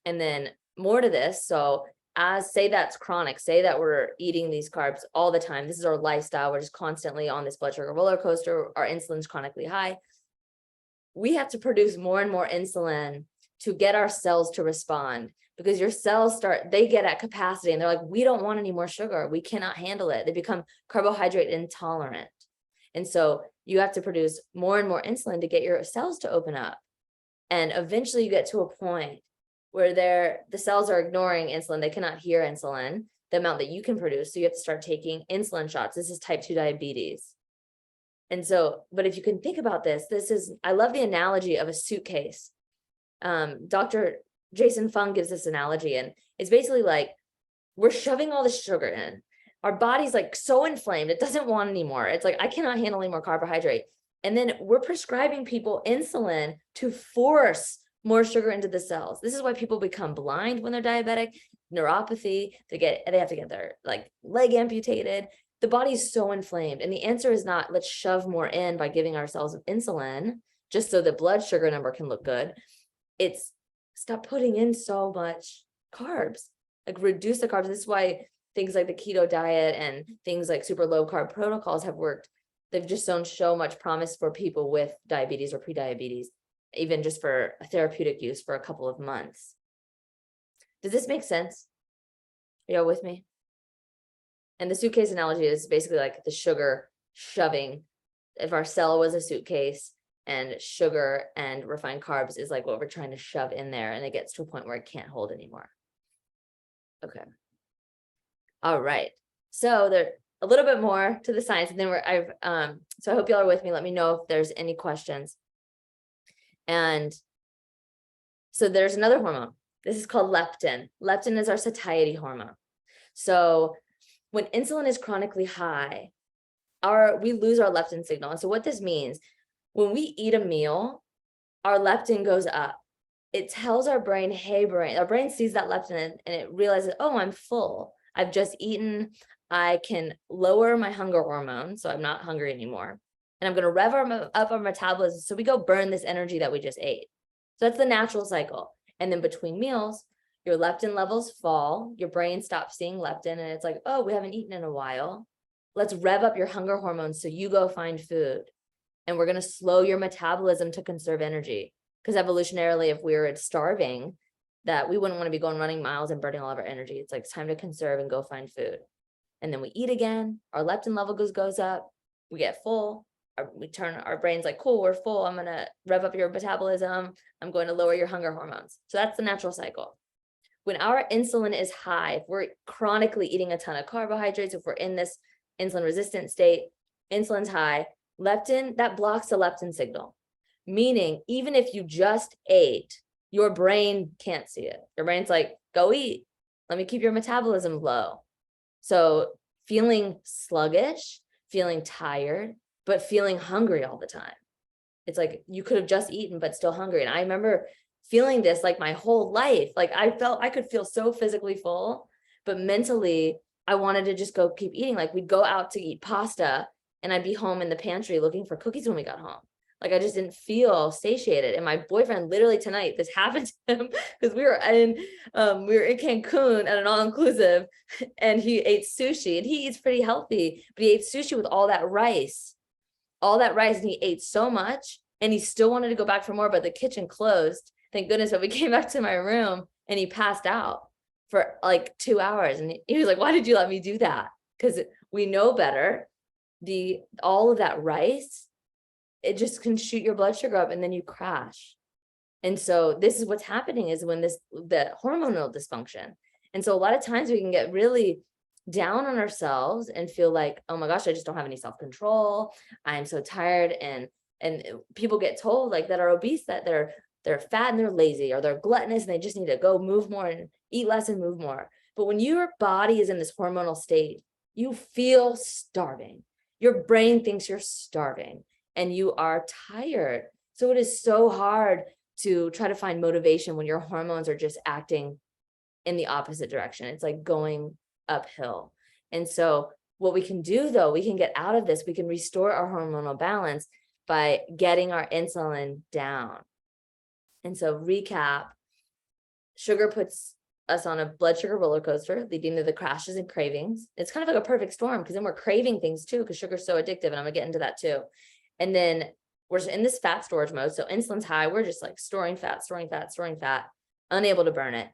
And then more to this. So say that's chronic, say that we're eating these carbs all the time. This is our lifestyle. We're just constantly on this blood sugar roller coaster. Our insulin's chronically high. We have to produce more and more insulin to get our cells to respond, because your cells they get at capacity and they're like, we don't want any more sugar. We cannot handle it. They become carbohydrate intolerant. And so you have to produce more and more insulin to get your cells to open up. And eventually you get to a point where the cells are ignoring insulin. They cannot hear insulin, the amount that you can produce. So you have to start taking insulin shots. This is type 2 diabetes. And so, but if you can think about this, I love the analogy of a suitcase. Dr. Jason Fung gives this analogy, and it's basically like, we're shoving all the sugar in. Our body's like so inflamed, it doesn't want anymore. It's like, I cannot handle any more carbohydrate. And then we're prescribing people insulin to force more sugar into the cells. This is why people become blind when they're diabetic, neuropathy, they have to get their like leg amputated. The body's so inflamed. And the answer is not, let's shove more in by giving ourselves insulin just so the blood sugar number can look good. It's stop putting in so much carbs, like reduce the carbs. This is why things like the keto diet and things like super low carb protocols have worked. They've just shown so much promise for people with diabetes or prediabetes, even just for a therapeutic use for a couple of months. Does this make sense? Are y'all with me? And the suitcase analogy is basically like the sugar shoving. If our cell was a suitcase, and sugar and refined carbs is like what we're trying to shove in there, and it gets to a point where it can't hold anymore. Okay. All right. So there a little bit more to the science, and then so I hope y'all are with me. Let me know if there's any questions. And so there's another hormone. This is called leptin. Leptin is our satiety hormone. So when insulin is chronically high, we lose our leptin signal. And so what this means, when we eat a meal, our leptin goes up. It tells our brain, hey brain, our brain sees that leptin and it realizes, oh, I'm full. I've just eaten. I can lower my hunger hormone, so I'm not hungry anymore. And I'm going to rev up our metabolism so we go burn this energy that we just ate. So that's the natural cycle. And then between meals, your leptin levels fall, your brain stops seeing leptin, and it's like, oh, we haven't eaten in a while. Let's rev up your hunger hormones so you go find food. And we're going to slow your metabolism to conserve energy. Because evolutionarily, if we were starving, that we wouldn't want to be going running miles and burning all of our energy. It's like, it's time to conserve and go find food. And then we eat again, our leptin level goes up, we get full, our brain's like, cool, we're full. I'm going to rev up your metabolism. I'm going to lower your hunger hormones. So that's the natural cycle. When our insulin is high, if we're chronically eating a ton of carbohydrates, if we're in this insulin resistant state, insulin's high, leptin, that blocks the leptin signal. Meaning, even if you just ate, your brain can't see it. Your brain's like, go eat. Let me keep your metabolism low. So feeling sluggish, feeling tired, but feeling hungry all the time. It's like you could have just eaten, but still hungry. And I remember feeling this like my whole life. Like I felt I could feel so physically full, but mentally I wanted to just go keep eating. Like we'd go out to eat pasta and I'd be home in the pantry looking for cookies when we got home. Like I just didn't feel satiated. And my boyfriend literally tonight, this happened to him because we were in Cancun at an all-inclusive and he ate sushi and he eats pretty healthy, but he ate sushi with all that rice, and he ate so much and he still wanted to go back for more, but the kitchen closed. Thank goodness. But we came back to my room and he passed out for like 2 hours. And he was like, why did you let me do that? Because we know better. All of that rice it just can shoot your blood sugar up and then you crash. And so this is what's happening is when the hormonal dysfunction. And so a lot of times we can get really down on ourselves and feel like, oh my gosh, I just don't have any self-control. I'm so tired. And people get told like that are obese, that they're fat and they're lazy, or they're gluttonous and they just need to go move more and eat less and move more. But when your body is in this hormonal state, you feel starving. Your brain thinks you're starving and you are tired. So it is so hard to try to find motivation when your hormones are just acting in the opposite direction. It's like going uphill. And so what we can do though, we can get out of this, we can restore our hormonal balance by getting our insulin down. And so recap, sugar puts us on a blood sugar roller coaster, leading to the crashes and cravings. It's kind of like a perfect storm because then we're craving things too, because sugar's so addictive, and I'm gonna get into that too. And then we're in this fat storage mode. So insulin's high, we're just like storing fat, unable to burn it.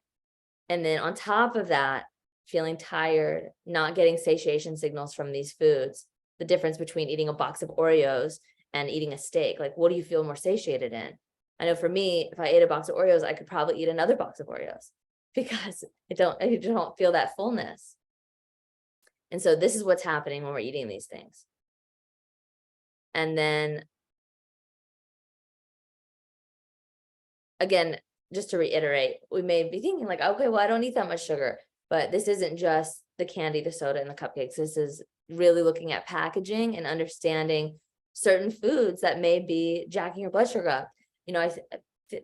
And then on top of that, feeling tired, not getting satiation signals from these foods. The difference between eating a box of Oreos and eating a steak, like what do you feel more satiated in? I know for me, if I ate a box of Oreos, I could probably eat another box of Oreos because I don't feel that fullness. And so this is what's happening when we're eating these things. And then again, just to reiterate, we may be thinking like, okay, well, I don't eat that much sugar, but this isn't just the candy, the soda, and the cupcakes. This is really looking at packaging and understanding certain foods that may be jacking your blood sugar up. You know,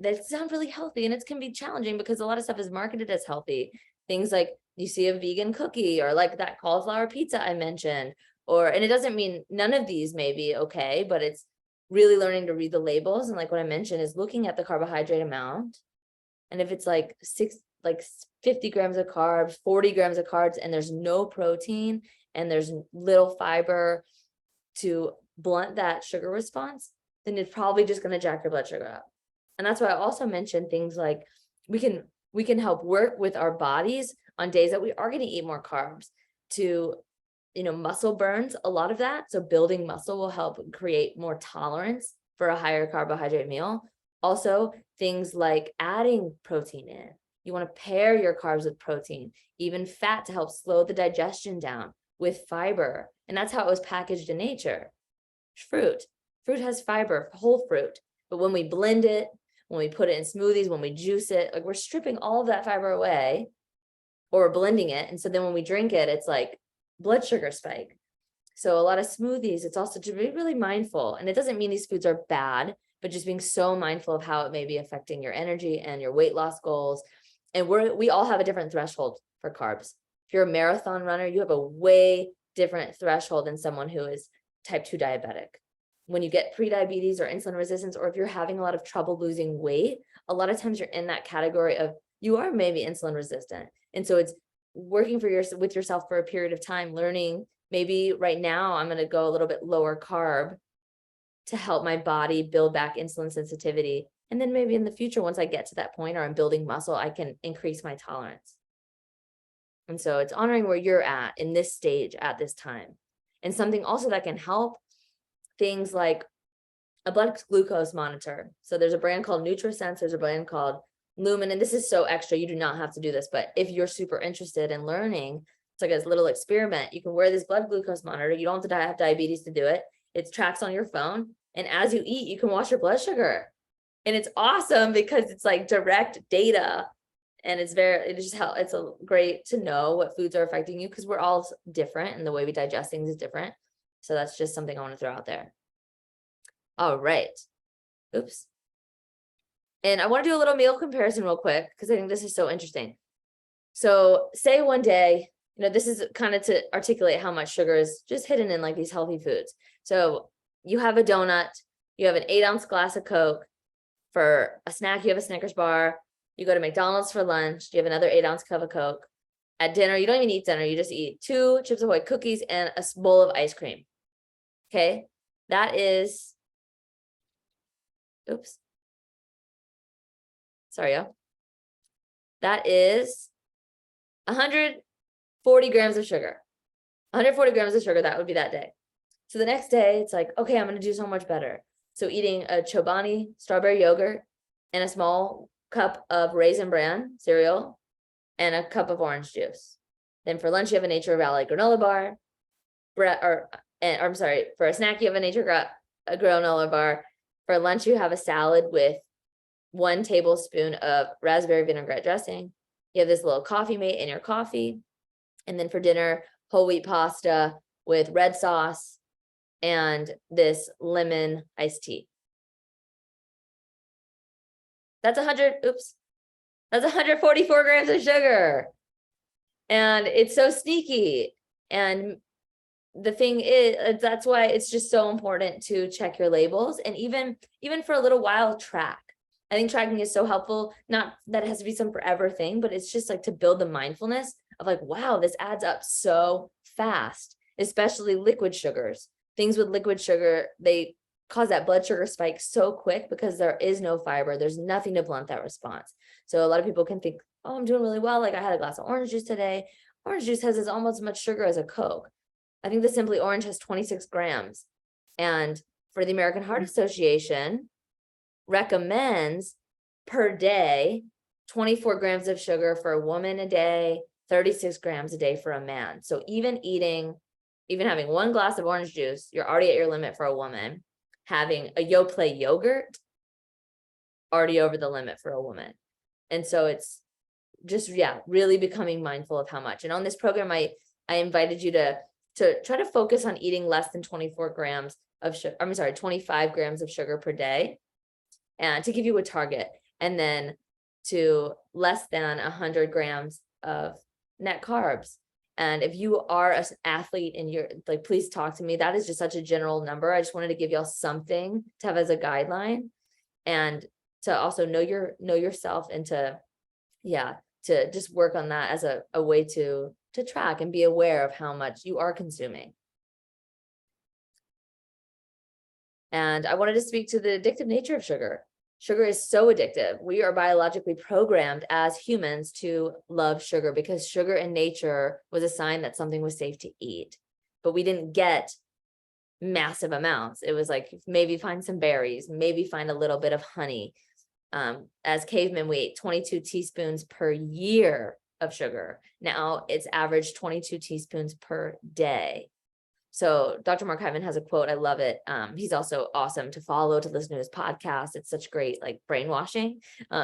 that sound really healthy, and it can be challenging because a lot of stuff is marketed as healthy. Things like you see a vegan cookie or like that cauliflower pizza I mentioned, and it doesn't mean none of these may be okay, but it's really learning to read the labels. And like what I mentioned is looking at the carbohydrate amount. And if it's like 50 grams of carbs, 40 grams of carbs, and there's no protein and there's little fiber to blunt that sugar response, then it's probably just going to jack your blood sugar up. And that's why I also mentioned things like we can help work with our bodies on days that we are going to eat more carbs to, muscle burns, a lot of that. So building muscle will help create more tolerance for a higher carbohydrate meal. Also, things like adding protein in. You want to pair your carbs with protein, even fat to help slow the digestion down with fiber. And that's how it was packaged in nature. Fruit has fiber, whole fruit. But when we blend it, when we put it in smoothies, when we juice it, like we're stripping all of that fiber away or blending it. And so then when we drink it, it's like blood sugar spike. So a lot of smoothies, it's also to be really mindful. And it doesn't mean these foods are bad, but just being so mindful of how it may be affecting your energy and your weight loss goals. And we all have a different threshold for carbs. If you're a marathon runner, you have a way different threshold than someone who is type 2 diabetic. When you get prediabetes or insulin resistance, or if you're having a lot of trouble losing weight, a lot of times you're in that category of you are maybe insulin resistant. And so it's working with yourself for a period of time, learning maybe right now I'm going to go a little bit lower carb to help my body build back insulin sensitivity. And then maybe in the future, once I get to that point or I'm building muscle, I can increase my tolerance. And so it's honoring where you're at in this stage at this time. And something also that can help, things like a blood glucose monitor. So there's a brand called NutriSense, there's a brand called Lumen, and this is so extra, you do not have to do this, but if you're super interested in learning, it's like a little experiment. You can wear this blood glucose monitor. You don't have to have diabetes to do it. It tracks on your phone. And as you eat, you can watch your blood sugar. And it's awesome because it's like direct data. And it's great to know what foods are affecting you because we're all different and the way we digest things is different. So that's just something I want to throw out there. All right. Oops. And I want to do a little meal comparison real quick because I think this is so interesting. So say one day, this is kind of to articulate how much sugar is just hidden in like these healthy foods. So you have a donut, you have an 8-ounce glass of Coke. For a snack, you have a Snickers bar. You go to McDonald's for lunch, you have another 8-ounce cup of Coke. At dinner, you don't even eat dinner. You just eat 2 Chips Ahoy cookies and a bowl of ice cream. Okay, that is, oops. Sorry, y'all. That is 140 grams of sugar. 140 grams of sugar, that would be that day. So the next day, it's like, okay, I'm going to do so much better. So eating a Chobani strawberry yogurt and a small cup of Raisin Bran cereal and a cup of orange juice. Then for lunch, you have a Nature Valley granola bar. For a snack, you have a a granola bar. For lunch, you have a salad with 1 tablespoon of raspberry vinaigrette dressing. You have this little coffee mate in your coffee. And then for dinner, whole wheat pasta with red sauce and this lemon iced tea. That's 144 grams of sugar. And it's so sneaky. And the thing is, that's why it's just so important to check your labels, and even for a little while, track. I think tracking is so helpful. Not that it has to be some forever thing, but it's just like to build the mindfulness of like, wow, this adds up so fast, especially liquid sugars. Things with liquid sugar, they cause that blood sugar spike so quick because there is no fiber. There's nothing to blunt that response. So a lot of people can think, oh, I'm doing really well. Like I had a glass of orange juice today. Orange juice has almost as much sugar as a Coke. I think the Simply Orange has 26 grams. And for the American Heart Association, recommends per day 24 grams of sugar for a woman a day, 36 grams a day for a man. So even having 1 glass of orange juice, you're already at your limit for a woman. Having a Yoplait yogurt, already over the limit for a woman. And so it's just, really becoming mindful of how much. And on this program, I invited you to try to focus on eating less than 24 grams of sugar. 25 grams of sugar per day, and to give you a target, and then to less than 100 grams of net carbs. And if you are an athlete and you're like, please talk to me. That is just such a general number. I just wanted to give y'all something to have as a guideline, and to also know yourself, and to just work on that as a way to track and be aware of how much you are consuming. And I wanted to speak to the addictive nature of sugar. Sugar is so addictive. We are biologically programmed as humans to love sugar because sugar in nature was a sign that something was safe to eat, but we didn't get massive amounts. It was like, maybe find some berries, maybe find a little bit of honey. As cavemen, we ate 22 teaspoons per year of sugar. Now it's average 22 teaspoons per day. So Dr. Mark Hyman has a quote. I love it. He's also awesome to follow, to listen to his podcast. It's such great, like brainwashing,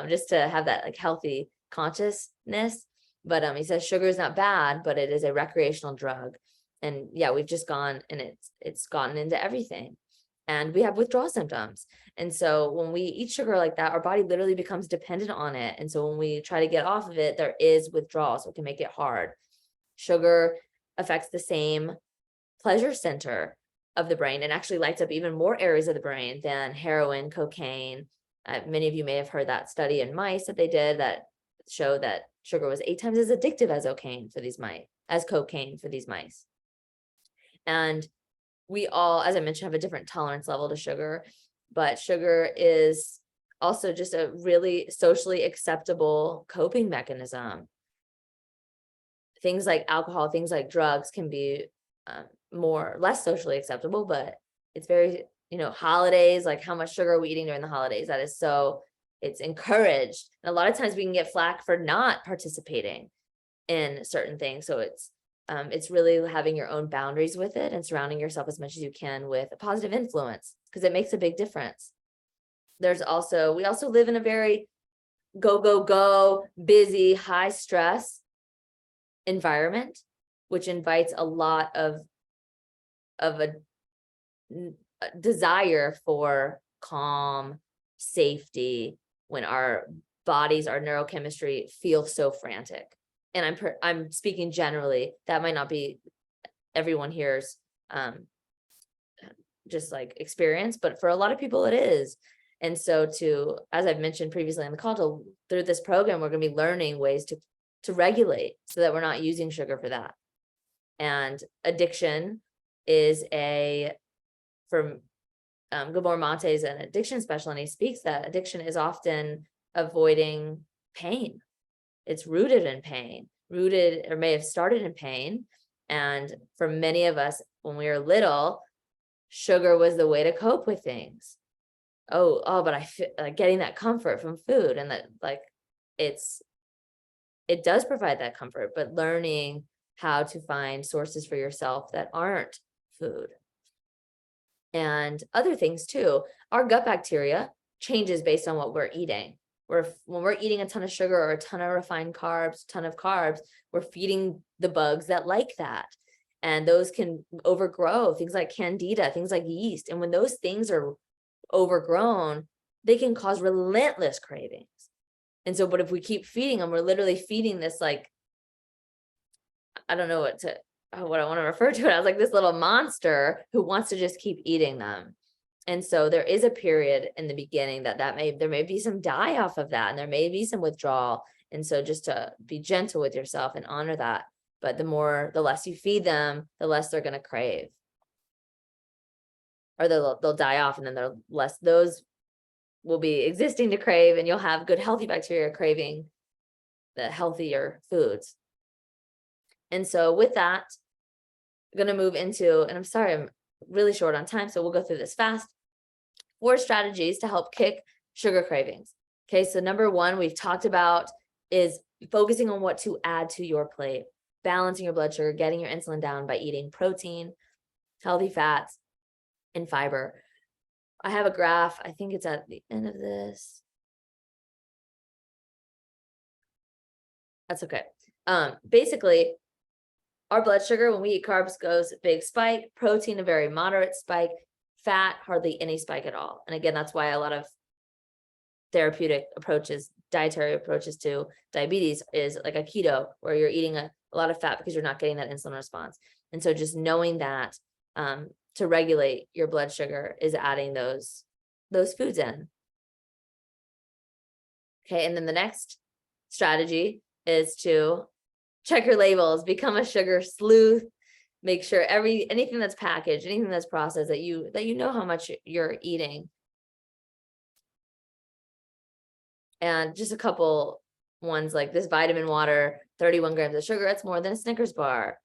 just to have that like healthy consciousness. But he says sugar is not bad, but it is a recreational drug. And we've just gone, and it's gotten into everything. And we have withdrawal symptoms. And so when we eat sugar like that, our body literally becomes dependent on it. And so when we try to get off of it, there is withdrawal. So it can make it hard. Sugar affects the same pleasure center of the brain and actually lights up even more areas of the brain than heroin, cocaine. Many of you may have heard that study in mice that they did that showed that sugar was 8 times as addictive as cocaine for these mice. And we all, as I mentioned, have a different tolerance level to sugar, but sugar is also just a really socially acceptable coping mechanism. Things like alcohol, things like drugs can be less socially acceptable, but it's very, holidays, like how much sugar are we eating during the holidays? That is so, it's encouraged. And a lot of times we can get flack for not participating in certain things. So it's really having your own boundaries with it and surrounding yourself as much as you can with a positive influence, because it makes a big difference. We also live in a very go, busy, high stress environment, which invites a lot of a desire for calm, safety, when our bodies, our neurochemistry feels so frantic. And I'm speaking generally, that might not be everyone here's just like experience, but for a lot of people it is. And so as I've mentioned previously on the call, through this program, we're going to be learning ways to regulate so that we're not using sugar for that. And addiction is from Gabor Mate is an addiction specialist, and he speaks that addiction is often avoiding pain. It's rooted in pain, or may have started in pain. And for many of us, when we were little, sugar was the way to cope with things. but I feel like getting that comfort from food, and that like it does provide that comfort, but learning how to find sources for yourself that aren't food. And other things too, our gut bacteria changes based on what we're eating. When we're eating a ton of sugar or a ton of refined carbs, we're feeding the bugs that like that. And those can overgrow things like candida, things like yeast. And when those things are overgrown, they can cause relentless cravings. And so, but if we keep feeding them, we're literally feeding this, like, I don't know what I want to refer to it as, like this little monster who wants to just keep eating them. And so there is a period in the beginning there may be some die off of that, and there may be some withdrawal. And so just to be gentle with yourself and honor that. But the less you feed them, the less they're going to crave. Or they'll die off, and then those will be existing to crave, and you'll have good healthy bacteria craving the healthier foods. And so with that, I'm going to move into, and I'm sorry, I'm really short on time, so we'll go through this fast. 4 strategies to help kick sugar cravings. Okay, so number 1 we've talked about is focusing on what to add to your plate, balancing your blood sugar, getting your insulin down by eating protein, healthy fats, and fiber. I have a graph, I think it's at the end of this. That's okay. Basically, our blood sugar, when we eat carbs, goes a big spike, protein, a very moderate spike, fat, hardly any spike at all. And again, that's why a lot of therapeutic approaches, dietary approaches to diabetes is like a keto, where you're eating a lot of fat because you're not getting that insulin response. And so just knowing that to regulate your blood sugar is adding those foods in. Okay, and then the next strategy is to check your labels, become a sugar sleuth, make sure anything that's packaged, anything that's processed, that you know how much you're eating. And just a couple ones like this vitamin water, 31 grams of sugar, that's more than a Snickers bar.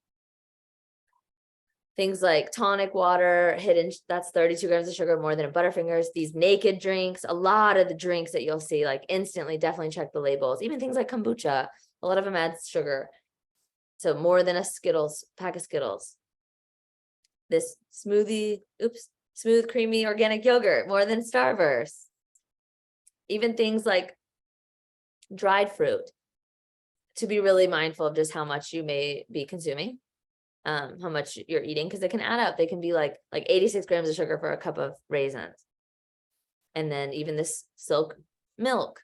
Things like tonic water, hidden, that's 32 grams of sugar, more than a Butterfingers. These naked drinks, a lot of the drinks that you'll see, like instantly, definitely check the labels. Even things like kombucha, a lot of them add sugar. So more than a pack of Skittles. This smooth, creamy, organic yogurt, more than Starburst. Even things like dried fruit, to be really mindful of just how much you may be consuming, how much you're eating, because it can add up. They can be like 86 grams of sugar for a cup of raisins. And then even this Silk milk,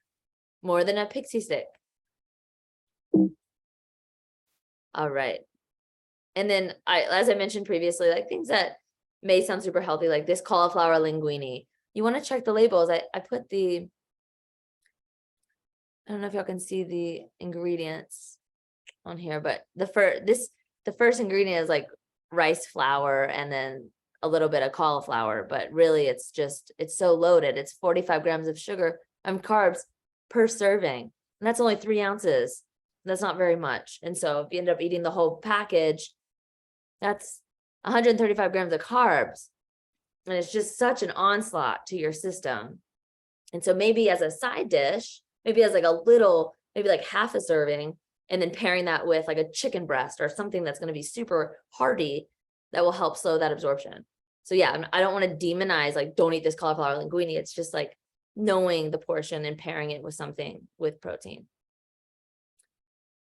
more than a Pixie stick. All right. And then as I mentioned previously, like things that may sound super healthy, like this cauliflower linguine, you want to check the labels. I put I don't know if y'all can see the ingredients on here, but the first ingredient is like rice flour and then a little bit of cauliflower, but really it's so loaded. It's 45 grams of sugar and carbs per serving. And that's only 3 ounces. That's not very much. And so if you end up eating the whole package, that's 135 grams of carbs. And it's just such an onslaught to your system. And so maybe as a side dish, maybe as like maybe like half a serving, and then pairing that with like a chicken breast or something that's going to be super hearty that will help slow that absorption. So yeah, I don't want to demonize, like, don't eat this cauliflower linguine. It's just like knowing the portion and pairing it with something with protein.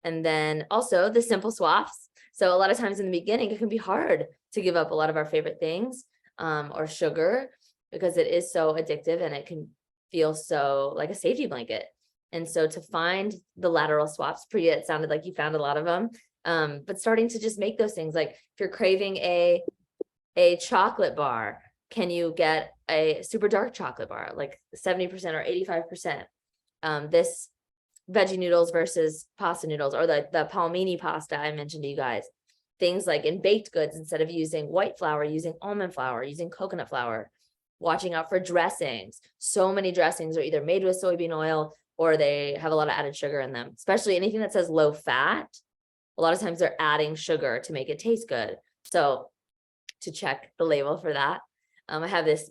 And then also the simple swaps. So a lot of times in the beginning, it can be hard to give up a lot of our favorite things or sugar, because it is so addictive and it can feel so like a safety blanket. And so to find the lateral swaps, Priya, it sounded like you found a lot of them, but starting to just make those things, like if you're craving a chocolate bar, can you get a super dark chocolate bar, like 70% or 85%? This veggie noodles versus pasta noodles, or the palmini pasta I mentioned to you guys. Things like in baked goods, instead of using white flour, using almond flour, using coconut flour. Watching out for dressings. So many dressings are either made with soybean oil or they have a lot of added sugar in them, especially anything that says low fat. A lot of times they're adding sugar to make it taste good. So to check the label for that. I have this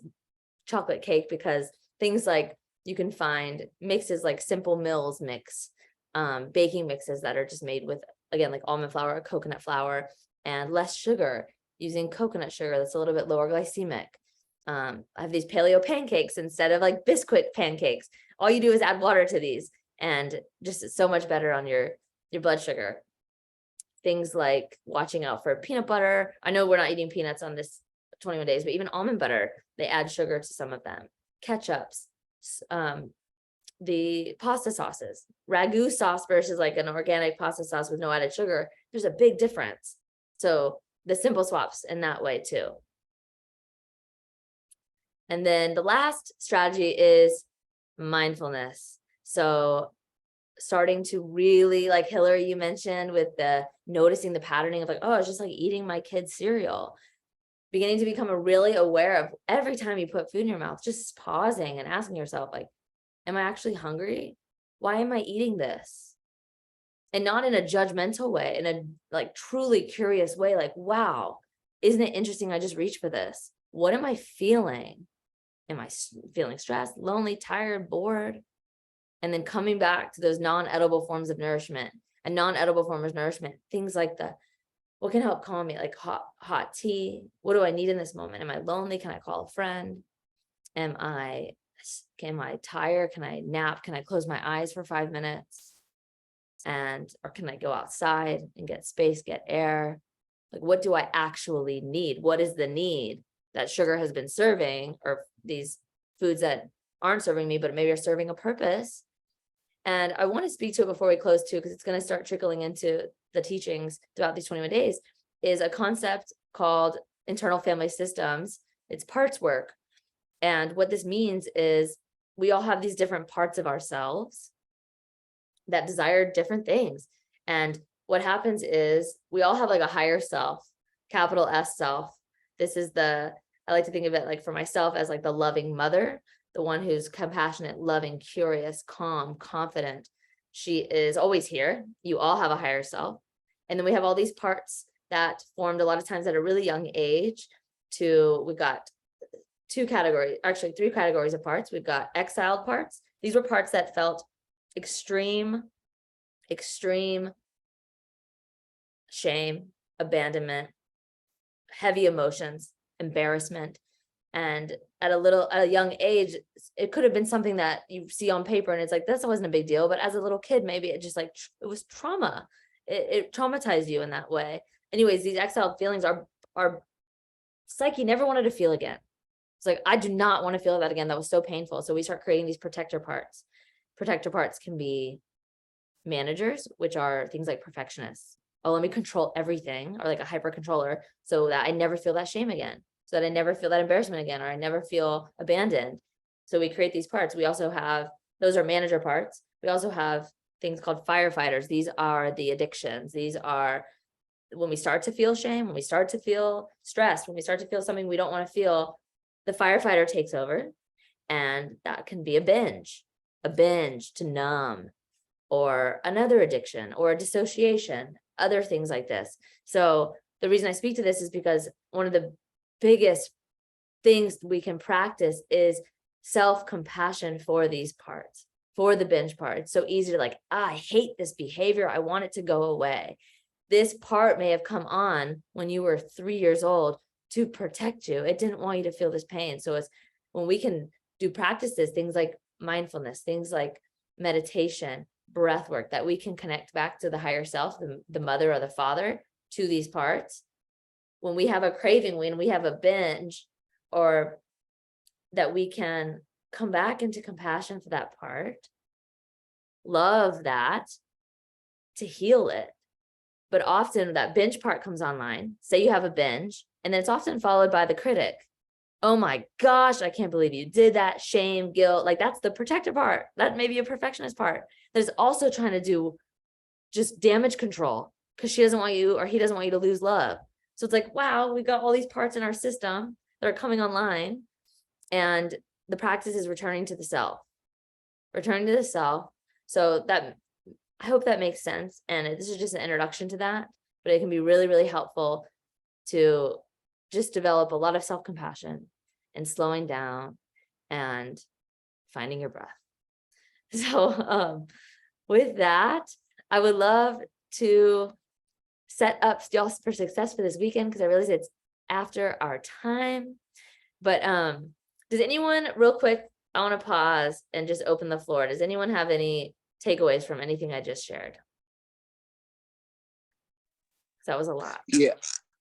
chocolate cake because things like you can find mixes like Simple Mills mix, baking mixes that are just made with, again, like almond flour or coconut flour and less sugar, using coconut sugar that's a little bit lower glycemic. I have these paleo pancakes instead of like Bisquick pancakes. All you do is add water to these and just it's so much better on your blood sugar. Things like watching out for peanut butter. I know we're not eating peanuts on this 21 days, but even almond butter, they add sugar to some of them. Ketchups, the pasta sauces, ragu sauce versus like an organic pasta sauce with no added sugar. There's a big difference. So the simple swaps in that way too. And then the last strategy is mindfulness. So starting to really, like Hillary, you mentioned with the noticing the patterning of like, oh, it's just like eating my kid's cereal. Beginning to become really aware of every time you put food in your mouth, just pausing and asking yourself like, am I actually hungry? Why am I eating this? And not in a judgmental way, in a like truly curious way, like, wow, isn't it interesting? I just reached for this. What am I feeling? Am I feeling stressed, lonely, tired, bored? And then coming back to those non-edible forms of nourishment. And non-edible forms of nourishment, things like what can help calm me, like hot tea. What do I need in this moment? Am I lonely? Can I call a friend? Am I tired? Can I nap? Can I close my eyes for 5 minutes? Or can I go outside and get space, get air? Like, what do I actually need? What is the need that sugar has been serving, or these foods that aren't serving me, but maybe are serving a purpose? And I want to speak to it before we close too, because it's going to start trickling into the teachings throughout these 21 days, is a concept called internal family systems. It's parts work. And what this means is we all have these different parts of ourselves that desire different things. And what happens is we all have like a higher self, capital S self. This is I like to think of it like for myself as like the loving mother, the one who's compassionate, loving, curious, calm, confident. She is always here. You all have a higher self. And then we have all these parts that formed a lot of times at a really young age. We've got 2 categories, actually 3 categories of parts. We've got exiled parts. These were parts that felt extreme shame, abandonment, heavy emotions, embarrassment. And at a young age, it could have been something that you see on paper and it's like, this wasn't a big deal. But as a little kid, maybe it just like, it was trauma. It traumatized you in that way. Anyways, these exiled feelings our psyche never wanted to feel again. It's like, I do not want to feel that again. That was so painful. So we start creating these protector parts. Protector parts can be managers, which are things like perfectionists. Oh, let me control everything, or like a hyper controller, so that I never feel that shame again, so that I never feel that embarrassment again, or I never feel abandoned. So we create these parts. We also have, those are manager parts. We also have things called firefighters. These are the addictions. These are when we start to feel shame, when we start to feel stressed, when we start to feel something we don't want to feel, the firefighter takes over. And that can be a binge to numb, or another addiction, or a dissociation, other things like this. So the reason I speak to this is because one of the biggest things we can practice is self-compassion for these parts, for the binge part. It's so easy to like, I hate this behavior. I want it to go away. This part may have come on when you were 3 years old to protect you. It didn't want you to feel this pain. So it's when we can do practices, things like mindfulness, things like meditation, breath work, that we can connect back to the higher self, the mother or the father, to these parts. When we have a craving, when we have a binge, or that we can come back into compassion for that part, love that, to heal it. But often that binge part comes online. Say you have a binge, and then it's often followed by the critic. Oh my gosh, I can't believe you did that. Shame, guilt, like that's the protector part. That may be a perfectionist part that is also trying to do just damage control, because she doesn't want you, or he doesn't want you to lose love. So it's like, wow, we've got all these parts in our system that are coming online, and the practice is returning to the self. So that, I hope that makes sense. And this is just an introduction to that, but it can be really, really helpful to just develop a lot of self-compassion and slowing down and finding your breath. So with that, I would love to set up y'all for success for this weekend, because I realize it's after our time. But does anyone, real quick, I want to pause and just open the floor. Does anyone have any takeaways from anything I just shared? That was a lot. Yeah,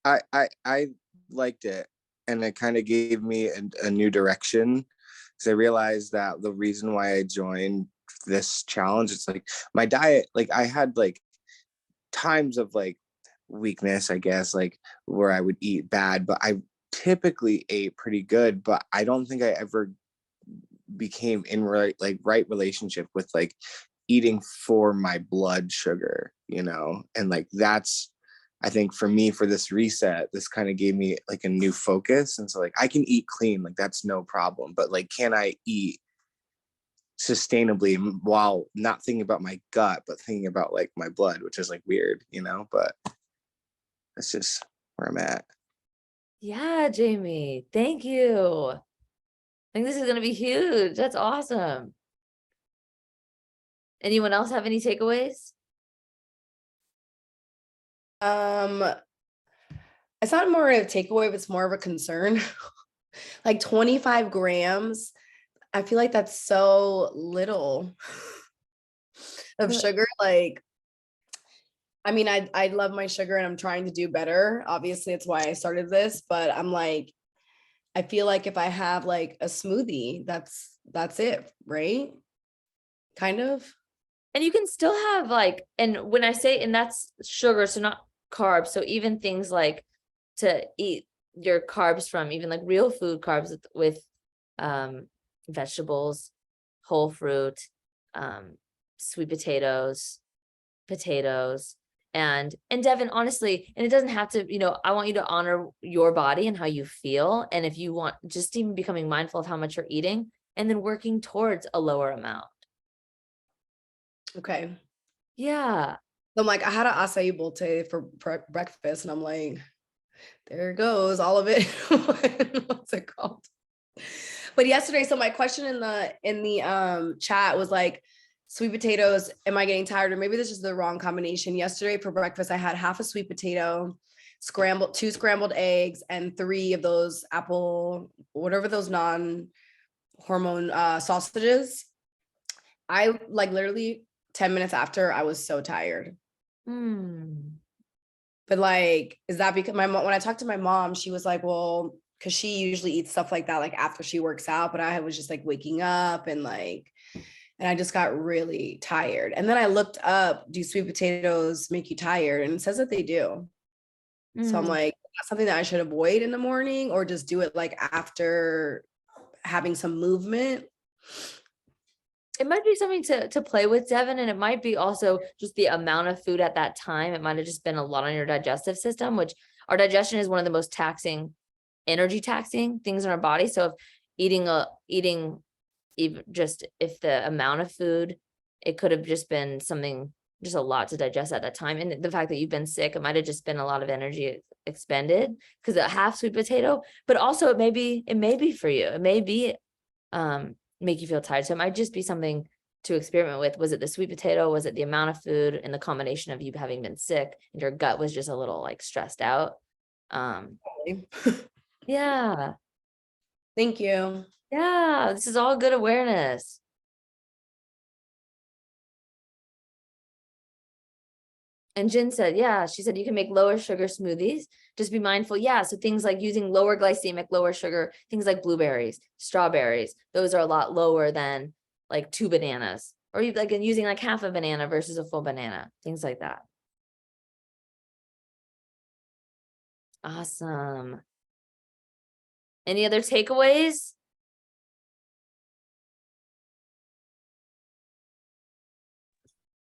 I liked it, and it kind of gave me a new direction, because I realized that the reason why I joined this challenge, it's like my diet, like I had like times of like weakness, I guess, like where I would eat bad, but I typically ate pretty good. But I don't think I ever became in right relationship with like eating for my blood sugar, and like that's, I think for me, for this reset, this kind of gave me like a new focus. And so like I can eat clean, like that's no problem, but like can I eat sustainably while not thinking about my gut but thinking about like my blood, which is like weird, but that's just where I'm at. Yeah, Jamie, thank you. I think this is going to be huge. That's awesome. Anyone else have any takeaways? It's not more of a takeaway, but it's more of a concern. Like 25 grams, I feel like that's so little of sugar. Like, I mean, I love my sugar and I'm trying to do better. Obviously, it's why I started this, but I'm like, I feel like if I have like a smoothie, that's it, right? Kind of. And you can still have like, and when I say, and that's sugar, so not carbs. So even things like to eat your carbs from, even like real food carbs with vegetables, whole fruit, sweet potatoes, and Devin, honestly, and it doesn't have to, I want you to honor your body and how you feel. And if you want, just even becoming mindful of how much you're eating and then working towards a lower amount. Okay. Yeah. So I'm like, I had an acai bowl for breakfast, and I'm like, there it goes, all of it. What's it called? But yesterday, so my question in the chat was like, sweet potatoes, am I getting tired? Or maybe this is the wrong combination. Yesterday for breakfast, I had half a sweet potato, two scrambled eggs, and 3 of those apple, whatever those non-hormone sausages. I like literally 10 minutes after, I was so tired. But like, is that because when I talked to my mom, she was like, well, because she usually eats stuff like that, like after she works out, but I was just like waking up and I just got really tired. And then I looked up, do sweet potatoes make you tired? And it says that they do. So I'm like, that's something that I should avoid in the morning, or just do it like after having some movement. It might be something to play with, Devin, and it might be also just the amount of food at that time. It might have just been a lot on your digestive system, which our digestion is one of the most energy taxing things in our body. So if eating even just if the amount of food, it could have just been something, just a lot to digest at that time. And the fact that you've been sick, it might have just been a lot of energy expended, because a half sweet potato, but also it may be for you. It may be, make you feel tired. So it might just be something to experiment with. Was it the sweet potato? Was it the amount of food and the combination of you having been sick and your gut was just a little like stressed out? Yeah. Thank you. Yeah, this is all good awareness. And Jen said, yeah, she said you can make lower sugar smoothies. Just be mindful. Yeah, so things like using lower glycemic, lower sugar, things like blueberries, strawberries, those are a lot lower than like 2 bananas, or like using like half a banana versus a full banana, things like that. Awesome. Any other takeaways?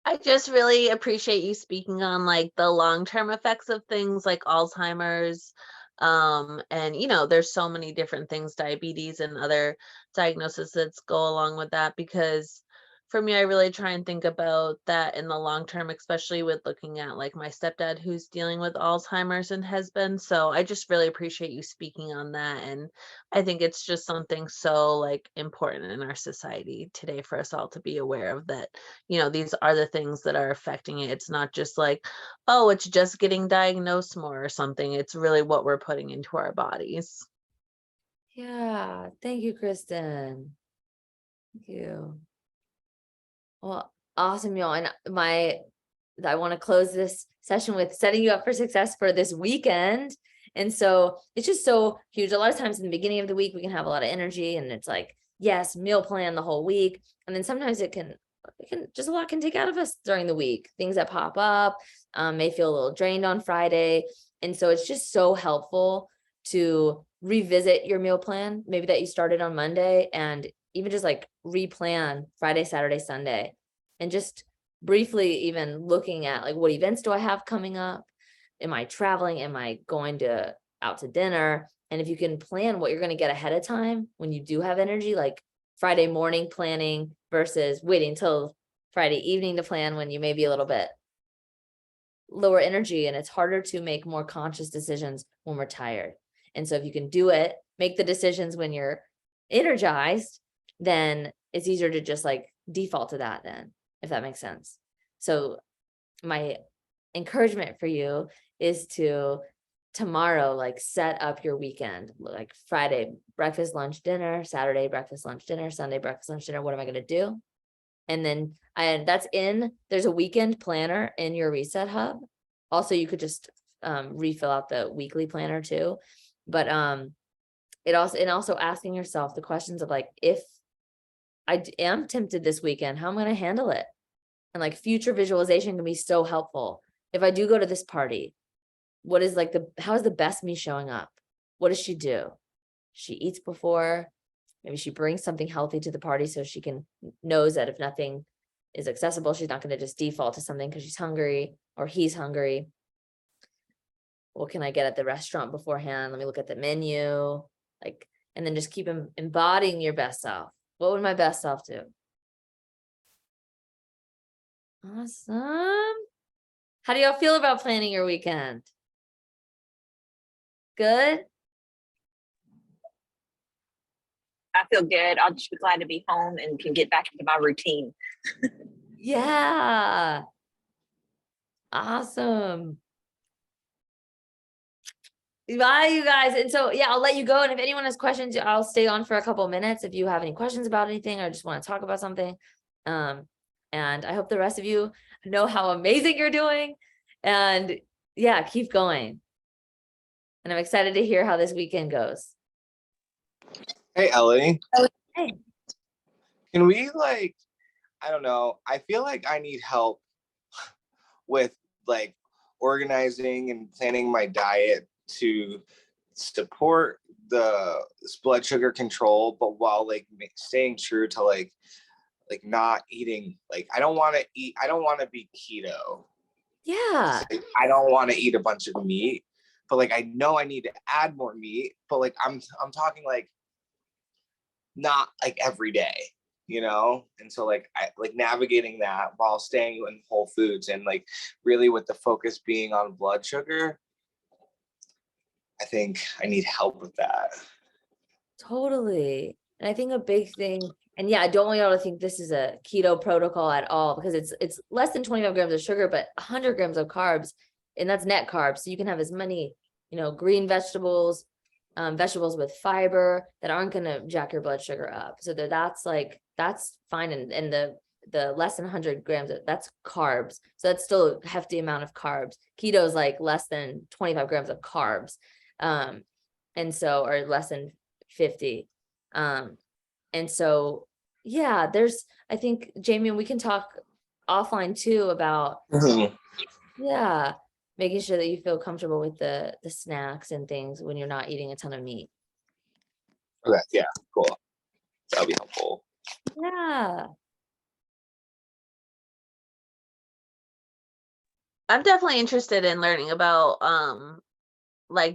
I just really appreciate you speaking on like the long-term effects of things like Alzheimer's. And there's so many different things, diabetes and other diagnoses that go along with that, because for me, I really try and think about that in the long term, especially with looking at like my stepdad who's dealing with Alzheimer's and has been. So I just really appreciate you speaking on that. And I think it's just something so like important in our society today for us all to be aware of that, these are the things that are affecting it. It's not just like, oh, it's just getting diagnosed more or something. It's really what we're putting into our bodies. Yeah, thank you, Kristen. Thank you. Well, awesome, y'all. And I want to close this session with setting you up for success for this weekend. And so it's just so huge. A lot of times in the beginning of the week, we can have a lot of energy and it's like, yes, meal plan the whole week. And then sometimes it can just a lot can take out of us during the week. Things that pop up may feel a little drained on Friday. And so it's just so helpful to revisit your meal plan, maybe that you started on Monday, and even just like replan Friday, Saturday, Sunday, and just briefly even looking at like, what events do I have coming up? Am I traveling? Am I going out to dinner? And if you can plan what you're going to get ahead of time when you do have energy, like Friday morning planning versus waiting until Friday evening to plan when you may be a little bit lower energy, and it's harder to make more conscious decisions when we're tired. And so if you can do it, make the decisions when you're energized, then it's easier to just like default to that then, if that makes sense. So my encouragement for you is to tomorrow, like set up your weekend, like Friday, breakfast, lunch, dinner, Saturday, breakfast, lunch, dinner, Sunday, breakfast, lunch, dinner. What am I going to do? And then there's a weekend planner in your Reset Hub. Also, you could just refill out the weekly planner too. But also asking yourself the questions of like, if I am tempted this weekend, how am I going to handle it? And like future visualization can be so helpful. If I do go to this party, what is like how is the best me showing up? What does she do? She eats before, maybe she brings something healthy to the party so she knows that if nothing is accessible, she's not going to just default to something because she's hungry or he's hungry. What can I get at the restaurant beforehand? Let me look at the menu, and then just keep embodying your best self. What would my best self do? Awesome. How do y'all feel about planning your weekend? Good? I feel good. I'll just be glad to be home and can get back into my routine. Yeah. Awesome. Bye, you guys. And so, yeah, I'll let you go. And if anyone has questions, I'll stay on for a couple minutes if you have any questions about anything or just want to talk about something. And I hope the rest of you know how amazing you're doing. And yeah, keep going. And I'm excited to hear how this weekend goes. Hey, Ellie. Hey. Can we I don't know. I feel like I need help with organizing and planning my diet to support the blood sugar control, but while staying true to not eating, I don't want to be keto. Yeah. I don't want to eat a bunch of meat, but I know I need to add more meat, but I'm talking not every day, and so I navigating that while staying in whole foods and really with the focus being on blood sugar. I think I need help with that. Totally. And I think a big thing, and yeah, I don't want y'all to think this is a keto protocol at all, because it's less than 25 grams of sugar, but 100 grams of carbs, and that's net carbs. So you can have as many, green vegetables, vegetables with fiber that aren't going to jack your blood sugar up. So that's fine. And the less than 100 grams, that's carbs. So that's still a hefty amount of carbs. Keto is less than 25 grams of carbs. And so, or less than 50. And so, yeah, I think, Jamie, we can talk offline too about, yeah, making sure that you feel comfortable with the snacks and things when you're not eating a ton of meat. Okay, yeah, cool. That'll be helpful. Yeah. I'm definitely interested in learning about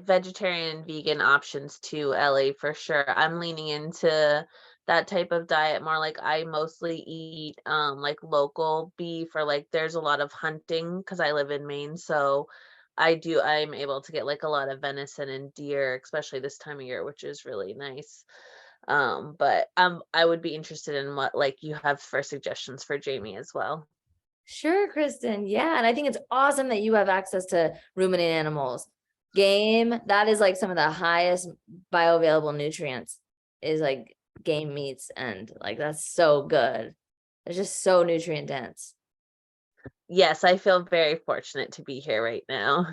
vegetarian and vegan options too, Ellie, for sure. I'm leaning into that type of diet more. Like I mostly eat like local beef, or like there's a lot of hunting because I live in Maine. So I'm able to get like a lot of venison and deer, especially this time of year, which is really nice. But I would be interested in what like you have for suggestions for Jamie as well. Sure, Kristen. Yeah. And I think it's awesome that you have access to ruminant animals. Game, that is like some of the highest bioavailable nutrients is like game meats. And like, that's so good. It's just so nutrient dense. Yes, I feel very fortunate to be here right now.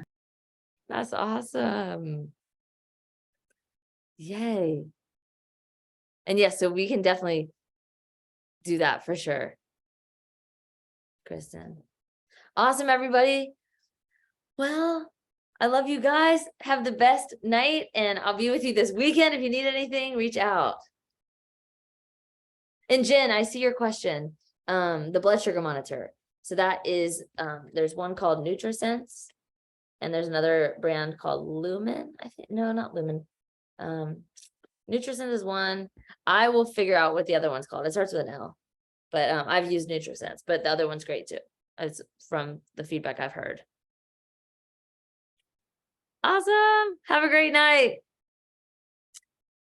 That's awesome. Yay. And yes, so we can definitely do that for sure. Kristen. Awesome, everybody. Well, I love you guys. Have the best night, and I'll be with you this weekend. If you need anything, reach out. And Jen, I see your question. The blood sugar monitor. So that is, there's one called NutriSense, and there's another brand called Lumen. I think, no, not Lumen. NutriSense is one. I will figure out what the other one's called. It starts with an L, but I've used NutriSense, but the other one's great too. It's from the feedback I've heard. Awesome. Have a great night.